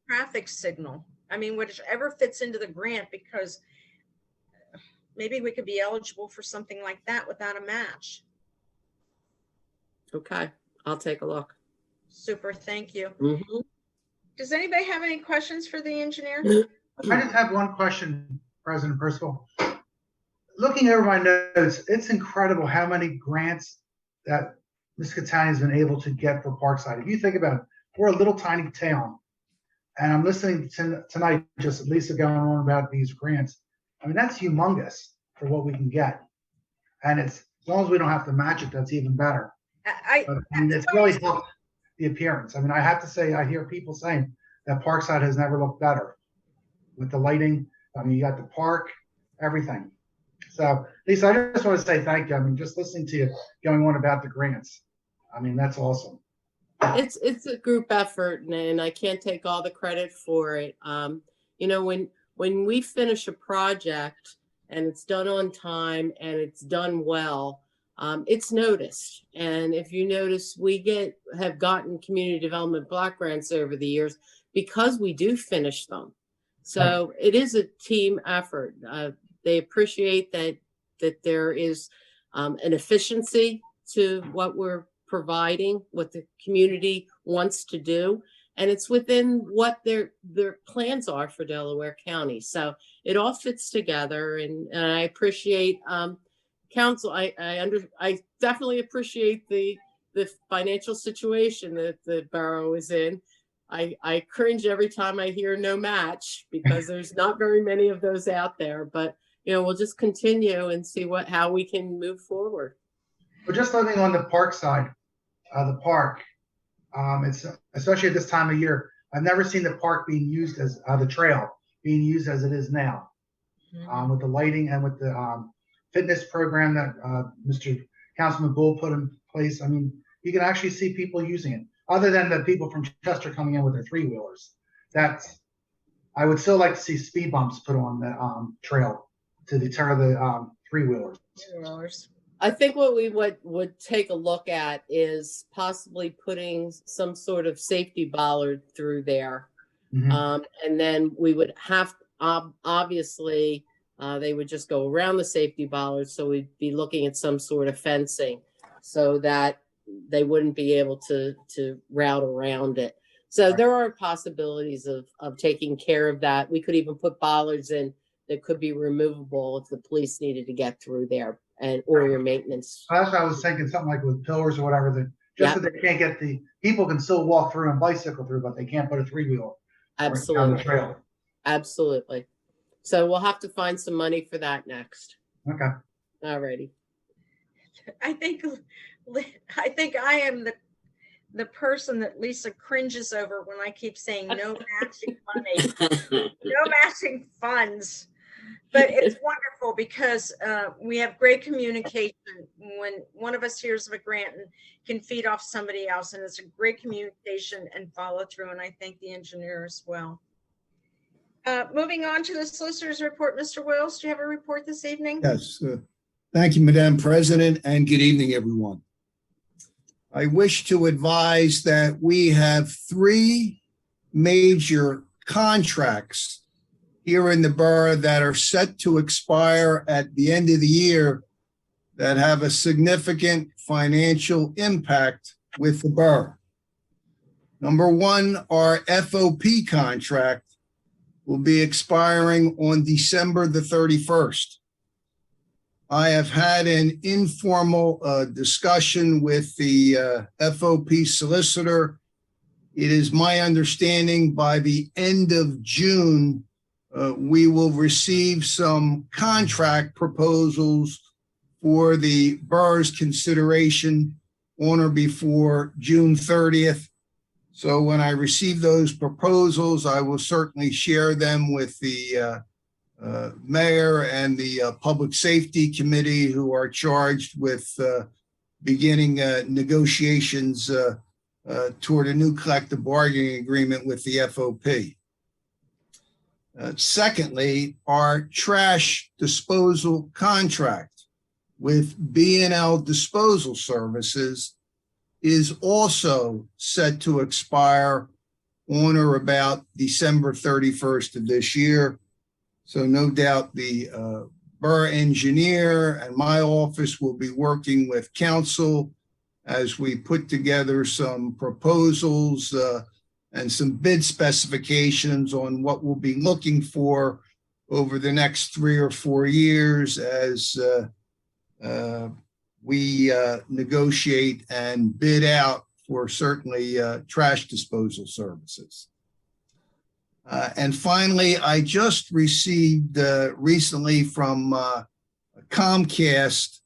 S1: traffic signal. I mean, whichever fits into the grant, because maybe we could be eligible for something like that without a match.
S6: Okay, I'll take a look.
S1: Super, thank you.
S6: Mm-hmm.
S1: Does anybody have any questions for the engineer?
S2: I just have one question, President Percival. Looking over my notes, it's incredible how many grants that Ms. Catania has been able to get for Parkside. If you think about it, we're a little tiny town, and I'm listening tonight, just Lisa going on about these grants. I mean, that's humongous for what we can get. And it's, as long as we don't have to match it, that's even better. I mean, it's really helped the appearance. I mean, I have to say, I hear people saying that Parkside has never looked better with the lighting. I mean, you got the park, everything. So, Lisa, I just want to say thank you. I mean, just listening to you going on about the grants, I mean, that's awesome.
S6: It's a group effort, and I can't take all the credit for it. You know, when we finish a project and it's done on time and it's done well, it's noticed. And if you notice, we have gotten community development block grants over the years because we do finish them. So it is a team effort. They appreciate that there is an efficiency to what we're providing, what the community wants to do, and it's within what their plans are for Delaware County. So it all fits together, and I appreciate council. I definitely appreciate the financial situation that the borough is in. I cringe every time I hear no match, because there's not very many of those out there, but you know, we'll just continue and see how we can move forward.
S2: We're just living on the park side, the park. It's especially at this time of year. I've never seen the park being used as, the trail being used as it is now. With the lighting and with the fitness program that Mr. Councilman Bull put in place. I mean, you can actually see people using it, other than the people from Chester coming in with their three-wheelers. I would still like to see speed bumps put on the trail to deter the three-wheelers.
S6: I think what we would take a look at is possibly putting some sort of safety bollard through there. And then we would have, obviously, they would just go around the safety bollard. So we'd be looking at some sort of fencing so that they wouldn't be able to route around it. So there are possibilities of taking care of that. We could even put bollards in that could be removable if the police needed to get through there, and or your maintenance.
S2: That's what I was thinking, something like with pillars or whatever, that just so they can't get people can still walk through and bicycle through, but they can't put a three-wheeler
S6: Absolutely.
S2: down the trail.
S6: Absolutely. So we'll have to find some money for that next.
S2: Okay.
S6: All righty.
S1: I think I am the person that Lisa cringes over when I keep saying no matching money, no matching funds. But it's wonderful because we have great communication when one of us hears of a grant and can feed off somebody else. And it's a great communication and follow through. And I thank the engineer as well. Moving on to the solicitor's report, Mr. Wills, do you have a report this evening?
S13: Yes. Thank you, Madam President, and good evening, everyone. I wish to advise that we have 3 major contracts here in the borough that are set to expire at the end of the year that have a significant financial impact with the borough. Number 1, our FOP contract will be expiring on December the 31st. I have had an informal discussion with the FOP solicitor. It is my understanding by the end of June, we will receive some contract proposals for the borough's consideration on or before June 30th. So when I receive those proposals, I will certainly share them with the mayor and the public safety committee, who are charged with beginning negotiations toward a new collective bargaining agreement with the FOP. Secondly, our trash disposal contract with B&L Disposal Services is also set to expire on or about December 31st of this year. So no doubt the borough engineer and my office will be working with council as we put together some proposals and some bid specifications on what we'll be looking for over the next 3 or 4 years as we negotiate and bid out for certainly trash disposal services. And finally, I just received recently from Comcast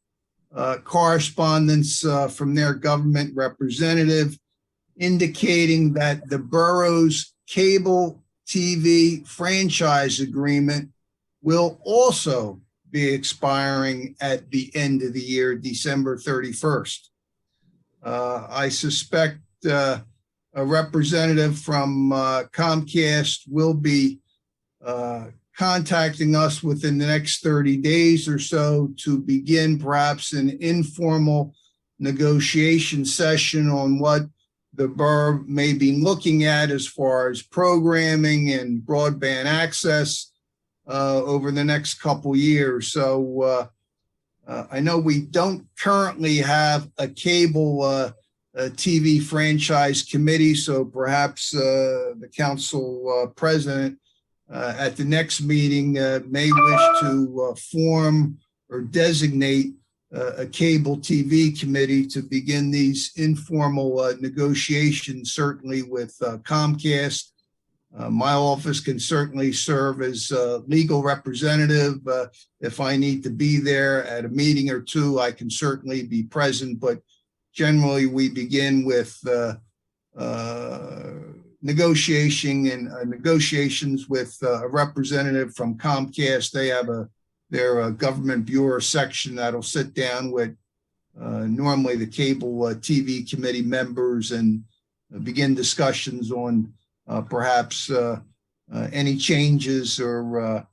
S13: correspondence from their government representative indicating that the borough's cable TV franchise agreement will also be expiring at the end of the year, December 31st. I suspect a representative from Comcast will be contacting us within the next 30 days or so to begin perhaps an informal negotiation session on what the borough may be looking at as far as programming and broadband access over the next couple years. So I know we don't currently have a cable TV franchise committee, so perhaps the council president at the next meeting may wish to form or designate a cable TV committee to begin these informal negotiations, certainly with Comcast. My office can certainly serve as a legal representative. If I need to be there at a meeting or two, I can certainly be present, but generally we begin with negotiations with a representative from Comcast. They have their government bureau section that'll sit down with normally the cable TV committee members and begin discussions on perhaps any changes or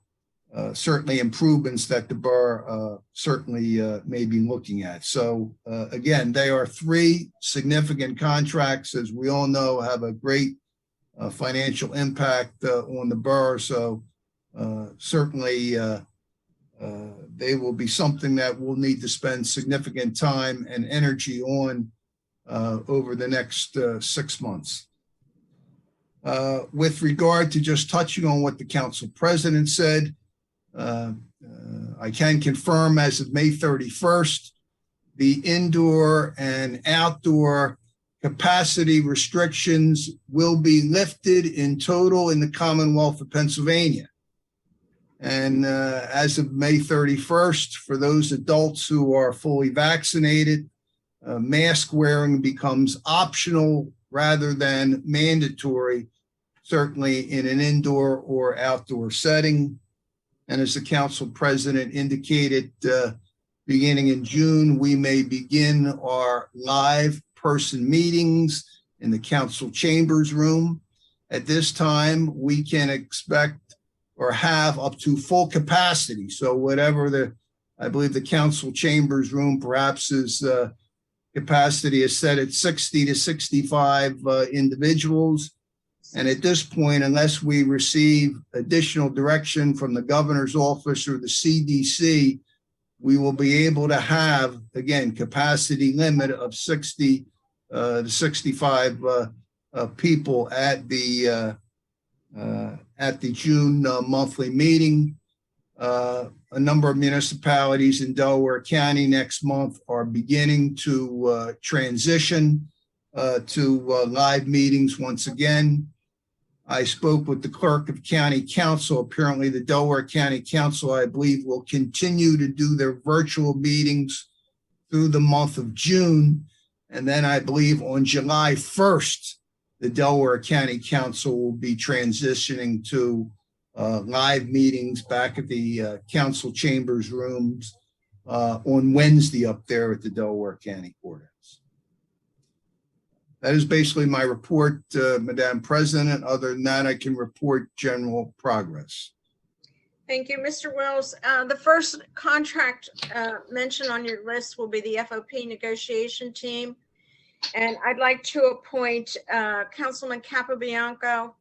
S13: certainly improvements that the borough certainly may be looking at. So again, they are 3 significant contracts, as we all know, have a great financial impact on the borough. So certainly they will be something that we'll need to spend significant time and energy on over the next 6 months. With regard to just touching on what the council president said, I can confirm as of May 31st, the indoor and outdoor capacity restrictions will be lifted in total in the Commonwealth of Pennsylvania. And as of May 31st, for those adults who are fully vaccinated, mask wearing becomes optional rather than mandatory, certainly in an indoor or outdoor setting. And as the council president indicated, beginning in June, we may begin our live person meetings in the council chambers room. At this time, we can expect or have up to full capacity. So whatever I believe the council chambers room perhaps is capacity is set at 60 to 65 individuals. And at this point, unless we receive additional direction from the governor's office or the CDC, we will be able to have, again, capacity limit of 60 to 65 people at the June monthly meeting. A number of municipalities in Delaware County next month are beginning to transition to live meetings once again. I spoke with the clerk of county council. Apparently the Delaware County Council, I believe, will continue to do their virtual meetings through the month of June. And then I believe on July 1st, the Delaware County Council will be transitioning to live meetings back at the council chambers rooms on Wednesday up there at the Delaware County Courthouse. That is basically my report, Madam President. Other than that, I can report general progress.
S1: Thank you, Mr. Wells. The first contract mentioned on your list will be the FOP negotiation team. And I'd like to appoint Councilman Capobianco,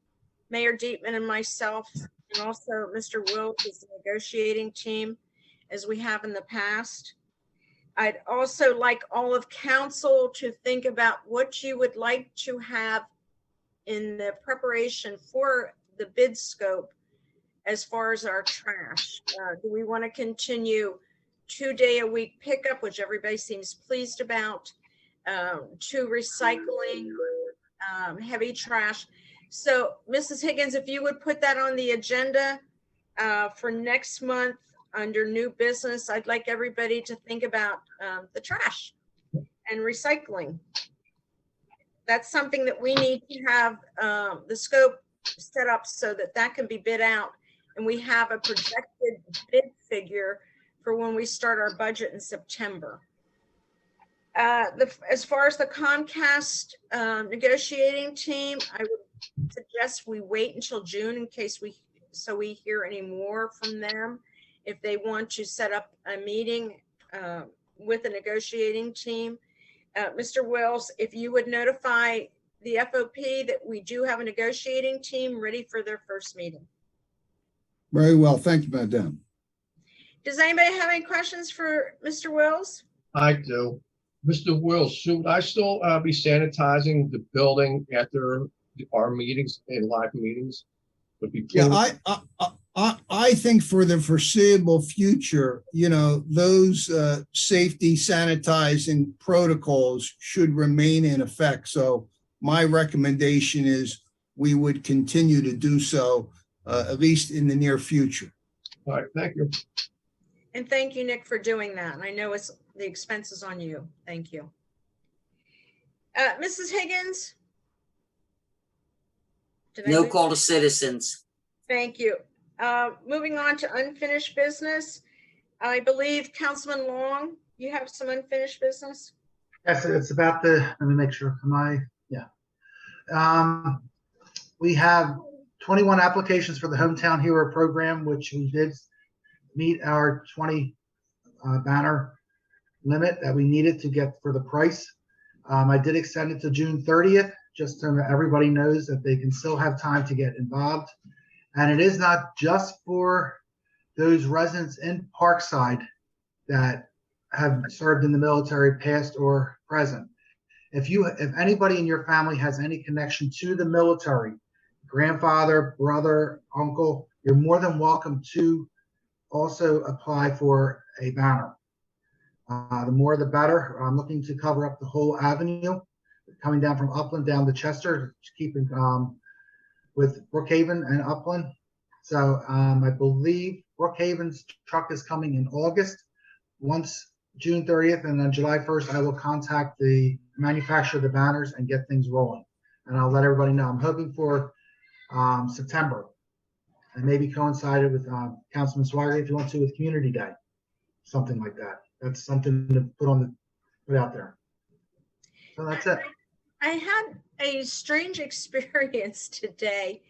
S1: Mayor Dietman, and myself, and also Mr. Wills as the negotiating team, as we have in the past. I'd also like all of council to think about what you would like to have in the preparation for the bid scope as far as our trash. Do we want to continue 2-day-a-week pickup, which everybody seems pleased about, to recycling, heavy trash? So Mrs. Higgins, if you would put that on the agenda for next month under new business, I'd like everybody to think about the trash and recycling. That's something that we need to have the scope set up so that that can be bid out, and we have a projected bid figure for when we start our budget in September. As far as the Comcast negotiating team, I would suggest we wait until June in case we hear any more from them. If they want to set up a meeting with the negotiating team. Mr. Wells, if you would notify the FOP that we do have a negotiating team ready for their first meeting.
S13: Very well. Thank you, Madam.
S1: Does anybody have any questions for Mr. Wells?
S5: I do. Mr. Wills, should I still be sanitizing the building after our meetings and live meetings? Would be
S13: yeah, I think for the foreseeable future, you know, those safety sanitizing protocols should remain in effect. So my recommendation is we would continue to do so, at least in the near future.
S5: All right, thank you.
S1: And thank you, Nick, for doing that. And I know it's the expense is on you. Thank you. Mrs. Higgins? Did I
S3: No
S1: lose
S3: call to
S1: you?
S3: citizens.
S1: Thank you. Moving on to unfinished business. I believe Councilman Long, you have some unfinished business?
S2: Yes, it's about the, let me make sure, yeah. We have 21 applications for the Hometown Hero Program, which we did meet our 20 banner limit that we needed to get for the price. I did extend it to June 30th, just so everybody knows that they can still have time to get involved. And it is not just for those residents in Parkside that have served in the military, past or present. If anybody in your family has any connection to the military, grandfather, brother, uncle, you're more than welcome to also apply for a banner. The more the better. I'm looking to cover up the whole avenue, coming down from Upland down to Chester, keeping with Brookhaven and Upland. So I believe Brookhaven's truck is coming in August. Once June 30th, and then July 1st, I will contact the manufacturer of the banners and get things rolling. And I'll let everybody know. I'm hoping for September, and maybe coincided with Councilman Swire if you want to, with Community Day, something like that. That's something to put out there. So that's it.
S1: I had a strange experience today.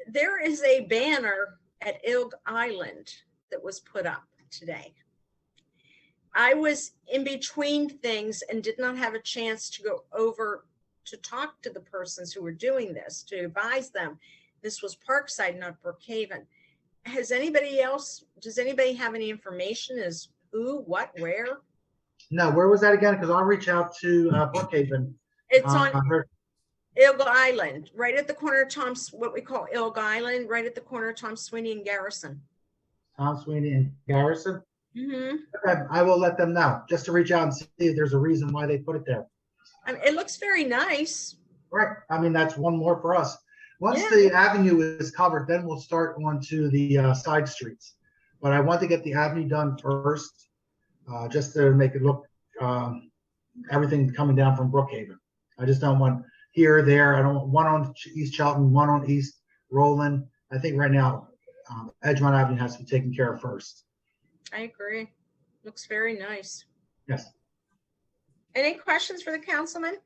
S1: There is a banner at Ilg Island that was put up today. I was in between things and did not have a chance to go over to talk to the persons who were doing this, to advise them. This was Parkside, not Brookhaven. Does anybody have any information as who, what, where?
S2: No, where was that again? Because I'll reach out to Brookhaven.
S1: It's on Ilg Island, right at the corner of what we call Ilg Island, right at the corner of Tom Sweeney and Garrison.
S2: Tom Sweeney and Garrison?
S1: Mm-hmm.
S2: Okay, I will let them know, just to reach out and see if there's a reason why they put it there.
S1: I mean, it looks very nice.
S2: Right. I mean, that's one more for us. Once the avenue is covered, then we'll start on to the side streets. But I want to get the avenue done first, just to make it look, everything coming down from Brookhaven. I just don't want here, there. I don't want one on East Charlton, one on East Roland. I think right now, Edgemont Avenue has to be taken care of first.
S1: I agree. Looks very nice.
S2: Yes.
S1: Any questions for the councilman?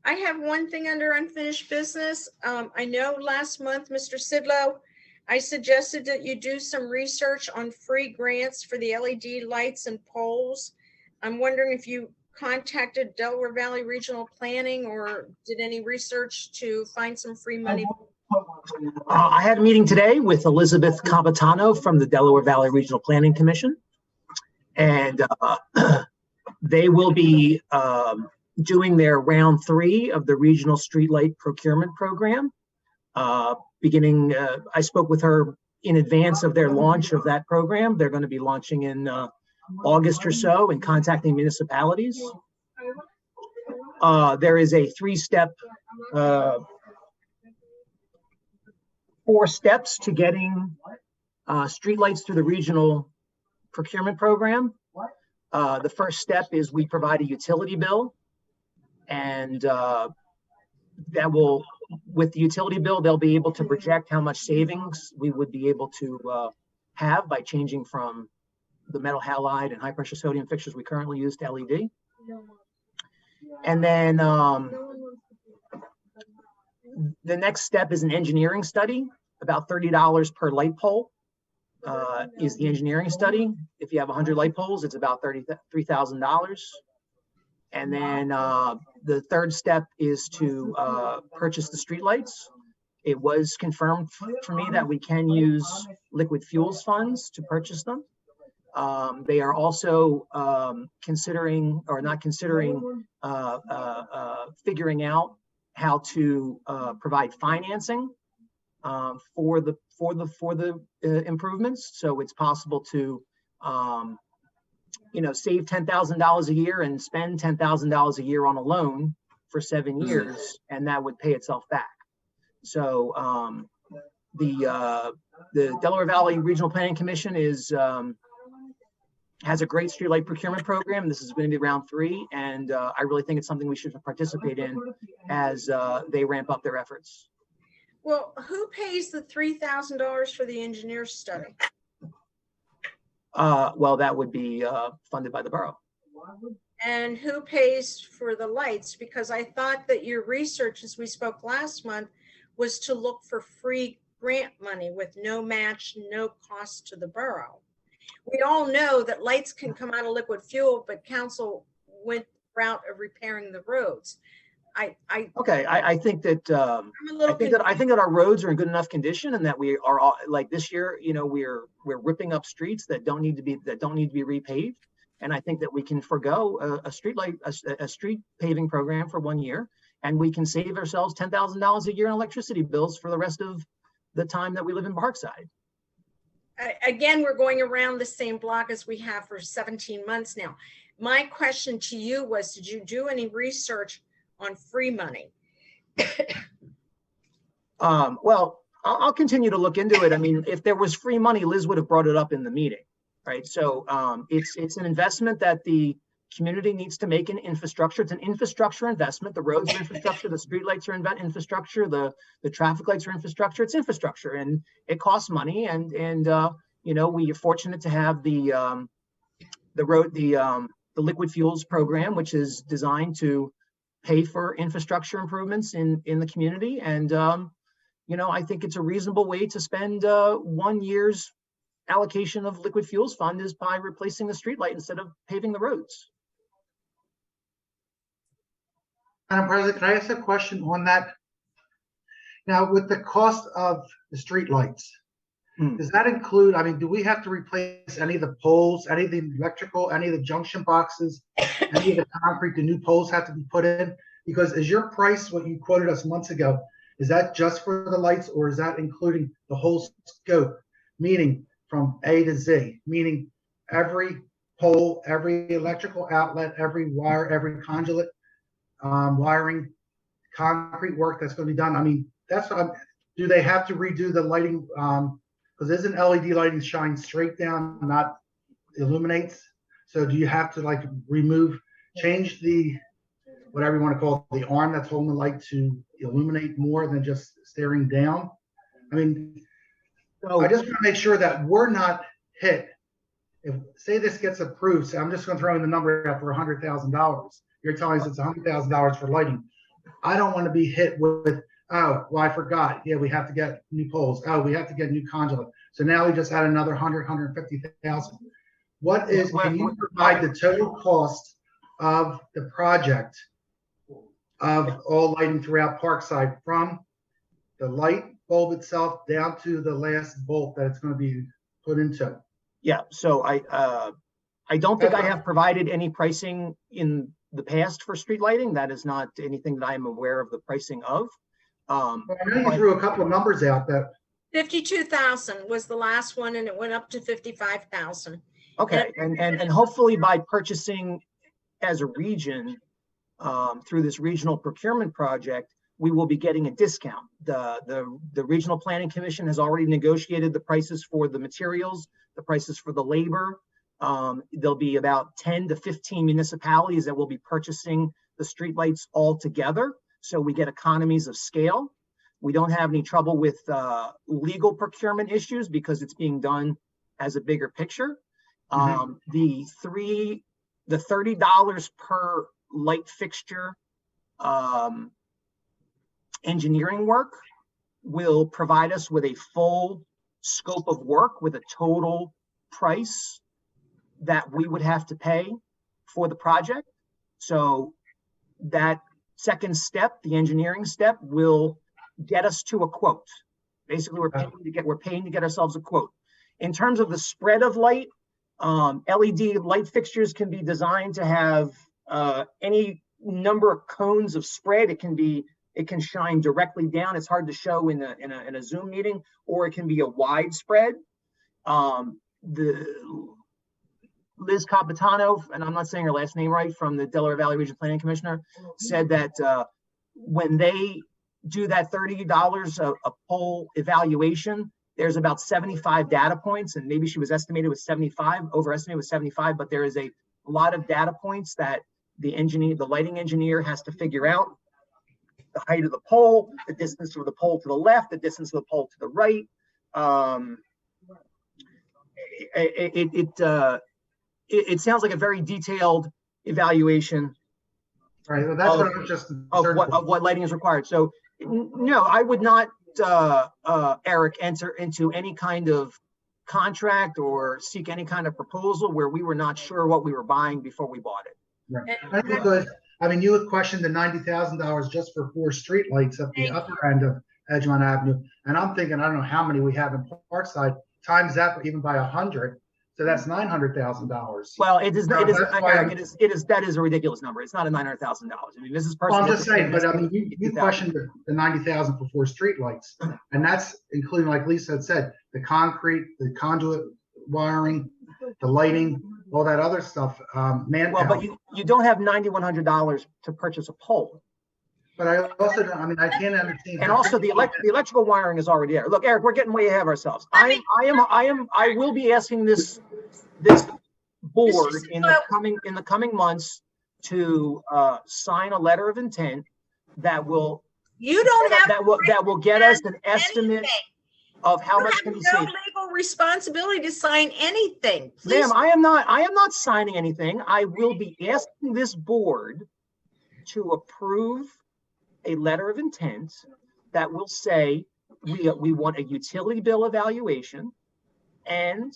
S1: I have one thing under unfinished business. I know last month, Mr. Sidlow, I suggested that you do some research on free grants for the LED lights and poles. I'm wondering if you contacted Delaware Valley Regional Planning or did any research to find some free money.
S7: I had a meeting today with Elizabeth Capitano from the Delaware Valley Regional Planning Commission, and they will be doing their round 3 of the regional streetlight procurement program. Beginning, I spoke with her in advance of their launch of that program. They're going to be launching in August or so and contacting municipalities. There is a 3-step, 4 steps to getting streetlights through the regional procurement program. The first step is we provide a utility bill, and that will, with the utility bill, they'll be able to project how much savings we would be able to have by changing from the metal halide and high pressure sodium fixtures we currently use to LED. And then the next step is an engineering study. About $30 per light pole is the engineering study. If you have 100 light poles, it's about $3,000. And then the third step is to purchase the streetlights. It was confirmed for me that we can use liquid fuels funds to purchase them. They are also considering, or not considering, figuring out how to provide financing for the improvements. So it's possible to save $10,000 a year and spend $10,000 a year on a loan for 7 years, and that would pay itself back. So the Delaware Valley Regional Planning Commission is has a great streetlight procurement program. This is going to be round 3, and I really think it's something we should participate in as they ramp up their efforts.
S1: Well, who pays the $3,000 for the engineer's study?
S7: Well, that would be funded by the borough.
S1: And who pays for the lights? Because I thought that your research, as we spoke last month, was to look for free grant money with no match, no cost to the borough. We all know that lights can come out of liquid fuel, but council went the route of repairing the roads. I
S7: think that I think that our roads are in good enough condition, and that we are all, like this year, you know, we're ripping up streets that don't need to be repaved, and I think that we can forego a street paving program for 1 year, and we can save ourselves $10,000 a year in electricity bills for the rest of the time that we live in Parkside.
S1: Again, we're going around the same block as we have for 17 months now. My question to you was, did you do any research on free money?
S7: Well, I'll continue to look into it. I mean, if there was free money, Liz would have brought it up in the meeting, right? So it's an investment that the community needs to make in infrastructure. It's an infrastructure investment. The roads are infrastructure, the streetlights are infrastructure, the traffic lights are infrastructure. It's infrastructure, and it costs money. And you know, we are fortunate to have the liquid fuels program, which is designed to pay for infrastructure improvements in the community. And you know, I think it's a reasonable way to spend 1 year's allocation of liquid fuels fund is by replacing the streetlight instead of paving the roads.
S2: Madam President, can I ask a question on that? Now, with the cost of the streetlights, does that include, I mean, do we have to replace any of the poles, any of the electrical, any of the junction boxes, any of the concrete, the new poles have to be put in? Because is your price, what you quoted us months ago, is that just for the lights, or is that including the whole scope? Meaning from A to Z, meaning every pole, every electrical outlet, every wire, every conduit, wiring, concrete work that's going to be done. I mean, that's what do they have to redo the lighting? Because isn't LED lighting shine straight down, not illuminates? So do you have to like change the, whatever you want to call it, the arm that's holding the light to illuminate more than just staring down? I mean, I just want to make sure that we're not hit. If say this gets approved, so I'm just going to throw in the number out for $100,000. You're telling us it's $100,000 for lighting. I don't want to be hit with, oh, well, I forgot. Yeah, we have to get new poles. Oh, we have to get new conduit. So now we just add another 150,000. What is, can you provide the total cost of the project of all lighting throughout Parkside, from the light bulb itself down to the last bolt that it's going to be put into?
S7: Yeah, so I don't think I have provided any pricing in the past for street lighting. That is not anything that I'm aware of the pricing of.
S2: I know you threw a couple of numbers out that
S1: 52,000 was the last one, and it went up to 55,000.
S7: Okay, and hopefully by purchasing as a region through this regional procurement project, we will be getting a discount. The Regional Planning Commission has already negotiated the prices for the materials, the prices for the labor. There'll be about 10 to 15 municipalities that will be purchasing the streetlights all together. So we get economies of scale. We don't have any trouble with legal procurement issues because it's being done as a bigger picture. The $30 per light fixture engineering work will provide us with a full scope of work with a total price that we would have to pay for the project. So that second step, the engineering step, will get us to a quote. Basically, we're paying to get ourselves a quote. In terms of the spread of light, LED light fixtures can be designed to have any number of cones of spread. It can shine directly down. It's hard to show in a Zoom meeting, or it can be a wide spread. Liz Capitano, and I'm not saying her last name right, from the Delaware Valley Region Planning Commissioner, said that when they do that $30 a pole evaluation, there's about 75 data points, and maybe she was estimated with 75, overestimated with 75, but there is a lot of data points that the lighting engineer has to figure out. The height of the pole, the distance of the pole to the left, the distance of the pole to the right. It sounds like a very detailed evaluation.
S2: Right, well, that's what I'm just
S7: of what lighting is required. So no, I would not, Eric, enter into any kind of contract or seek any kind of proposal where we were not sure what we were buying before we bought it.
S2: Right. I think I mean, you would question the $90,000 just for 4 streetlights up the upper end of Edgemont Avenue. And I'm thinking, I don't know how many we have in Parkside, times that even by 100. So that's $900,000.
S7: Well, it is, Eric, that is a ridiculous number. It's not a $900,000. I mean, this is personally.
S2: Well, I'm just saying, but I mean, you questioned the $90,000 for 4 streetlights, and that's including, like Lisa had said, the concrete, the conduit wiring, the lighting, all that other stuff.
S7: Well, but you don't have $9,100 to purchase a pole.
S2: But I also don't, I mean, I can't understand.
S7: And also the electrical wiring is already there. Look, Eric, we're getting way ahead of ourselves. I will be asking this board in the coming months to sign a letter of intent that will that will get us an estimate of how much can be saved.
S1: No legal responsibility to sign anything.
S7: Ma'am, I am not signing anything. I will be asking this board to approve a letter of intent that will say we want a utility bill evaluation, and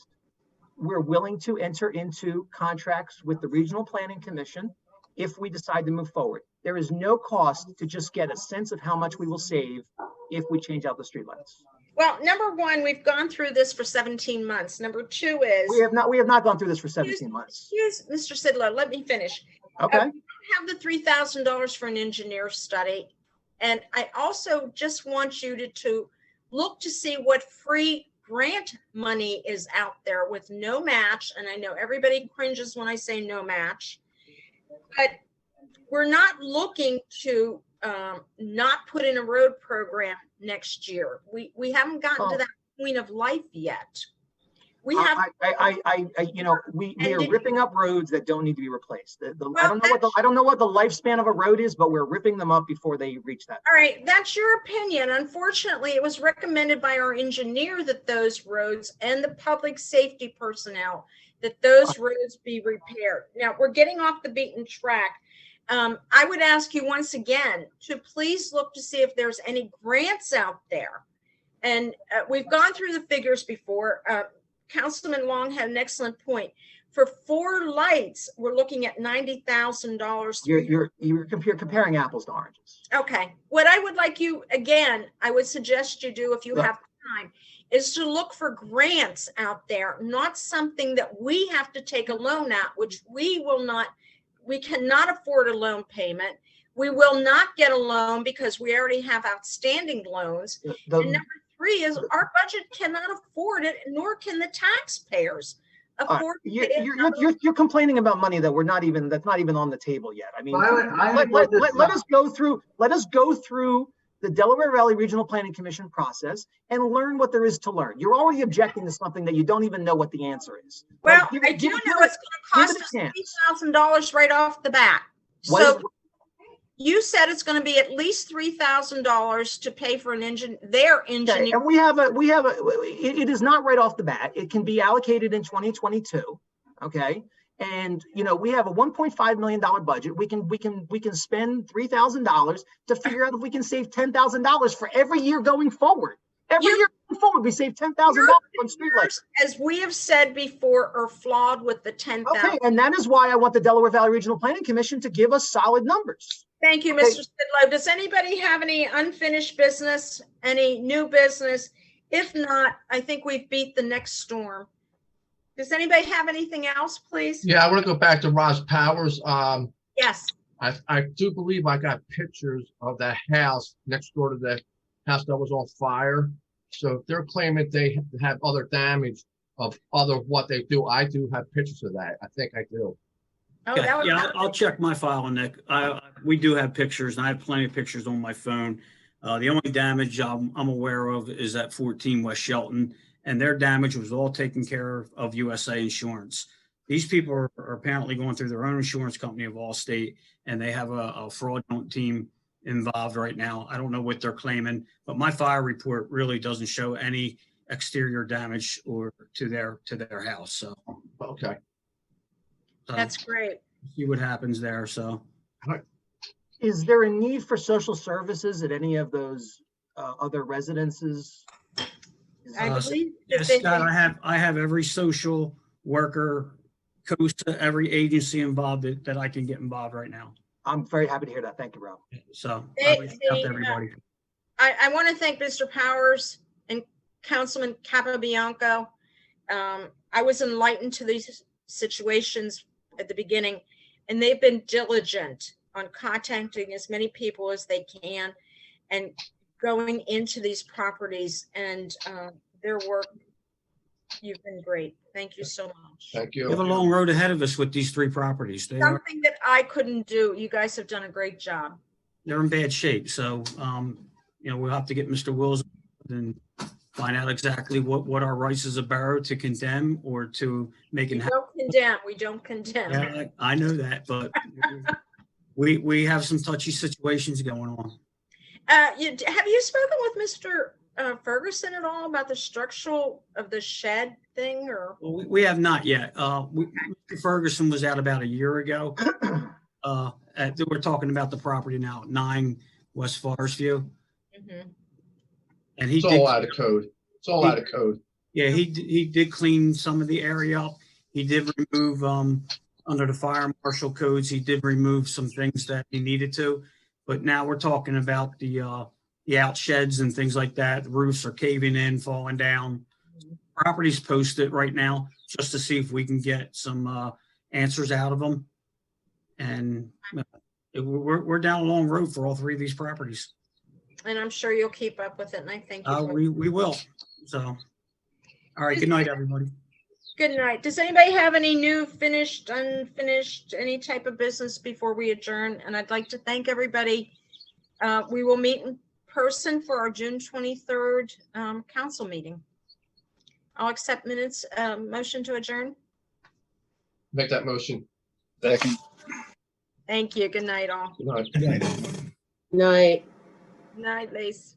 S7: we're willing to enter into contracts with the Regional Planning Commission if we decide to move forward. There is no cost to just get a sense of how much we will save if we change out the streetlights.
S1: Well, number one, we've gone through this for 17 months. Number two is
S7: we have not gone through this for 17 months.
S1: Mr. Sidler, let me finish.
S7: Okay.
S1: Have the $3,000 for an engineer study. And I also just want you to look to see what free grant money is out there with no match. And I know everybody cringes when I say no match, but we're not looking to not put in a road program next year. We haven't gotten to that point of life yet. We have. We are ripping up roads that don't need to be replaced. I don't know what the lifespan of a road is, but we're ripping them up before they reach that. All right, that's your opinion. Unfortunately, it was recommended by our engineer that those roads and the public safety personnel that those roads be repaired. Now we're getting off the beaten track. I would ask you once again to please look to see if there's any grants out there. And we've gone through the figures before. Councilman Long had an excellent point. For 4 lights, we're looking at $90,000.
S7: You're comparing apples to oranges.
S1: Okay. What I would like you, again, I would suggest you do if you have time, is to look for grants out there, not something that we have to take a loan at, which we cannot afford a loan payment. We will not get a loan because we already have outstanding loans. And number 3 is our budget cannot afford it, nor can the taxpayers afford it.
S7: You're complaining about money that's not even on the table yet. I mean, let us go through the Delaware Valley Regional Planning Commission process and learn what there is to learn. You're already objecting to something that you don't even know what the answer is.
S1: Well, I do know it's going to cost us $3,000 right off the bat. You said it's going to be at least $3,000 to pay for their engineer.
S7: Okay, and we have it is not right off the bat. It can be allocated in 2022. Okay. And we have a $1.5 million budget. We can spend $3,000 to figure out if we can save $10,000 for every year going forward. Every year going forward, we save $10,000 on streetlights. As we have said before, are flawed with the $10,000. Okay, and that is why I want the Delaware Valley Regional Planning Commission to give us solid numbers.
S1: Thank you, Mr. Sidlow. Does anybody have any unfinished business, any new business? If not, I think we've beat the next storm. Does anybody have anything else, please?
S5: Yeah, I want to go back to Ross Powers.
S1: Yes.
S5: I do believe I got pictures of that house next door to the house that was on fire. So if they're claiming they have other damage of other what they do, I do have pictures of that. I think I do.
S1: Oh,
S11: I'll check my file on that. We do have pictures, and I have plenty of pictures on my phone. The only damage I'm aware of is at 14 West Shelton, and their damage was all taken care of USA Insurance. These people are apparently going through their own insurance company of Allstate, and they have a fraudulent team involved right now. I don't know what they're claiming, but my fire report really doesn't show any exterior damage or to their house. So
S5: Okay.
S1: That's great.
S11: See what happens there. So
S7: Is there a need for social services at any of those other residences?
S1: I believe
S11: yes,
S1: that
S11: Scott, I have every social worker, COSTA, every agency involved that I can get involved right now.
S7: I'm very happy to hear that. Thank you, Rob.
S11: So I reached out to
S1: they,
S11: everybody.
S1: I want to thank Mr. Powers and Councilman Capabianco. I was enlightened to these situations at the beginning, and they've been diligent on contacting as many people as they can and going into these properties, and their work. You've been great. Thank you so much.
S5: Thank
S11: We
S5: you.
S11: have a long road ahead of us with these 3 properties.
S1: Something that I couldn't do. You guys have done a great job.
S11: They're in bad shape. So, we'll have to get Mr. Wills and find out exactly what our rights as a borough to condemn or to make it
S1: We
S11: happen.
S1: don't condemn. We don't condemn.
S11: Yeah, I know that, but we have some touchy situations going on.
S1: Have you spoken with Mr. Ferguson at all about the structural of the shed thing, or?
S11: Well, we have not yet. Mr. Ferguson was out about a year ago. We're talking about the property now, 9 West Forest View.
S1: Mhm.
S11: And
S5: It's all out of code. It's all out of code.
S11: Yeah, he did clean some of the area up. He did remove, under the fire marshal codes, he did remove some things that he needed to. But now we're talking about the out sheds and things like that. The roofs are caving in, falling down. Property's posted right now just to see if we can get some answers out of them. And we're down a long road for all 3 of these properties.
S1: And I'm sure you'll keep up with it, and I thank you.
S11: We will. So, all right. Good night, everybody.
S1: Good night. Does anybody have any new, finished, unfinished, any type of business before we adjourn? And I'd like to thank everybody. We will meet in person for our June 23rd council meeting. I'll accept minutes, motion to adjourn.
S5: Make that motion.
S12: Second.
S1: Thank you. Good night, all.
S5: Good night.
S6: Night.
S1: Good night, Lace.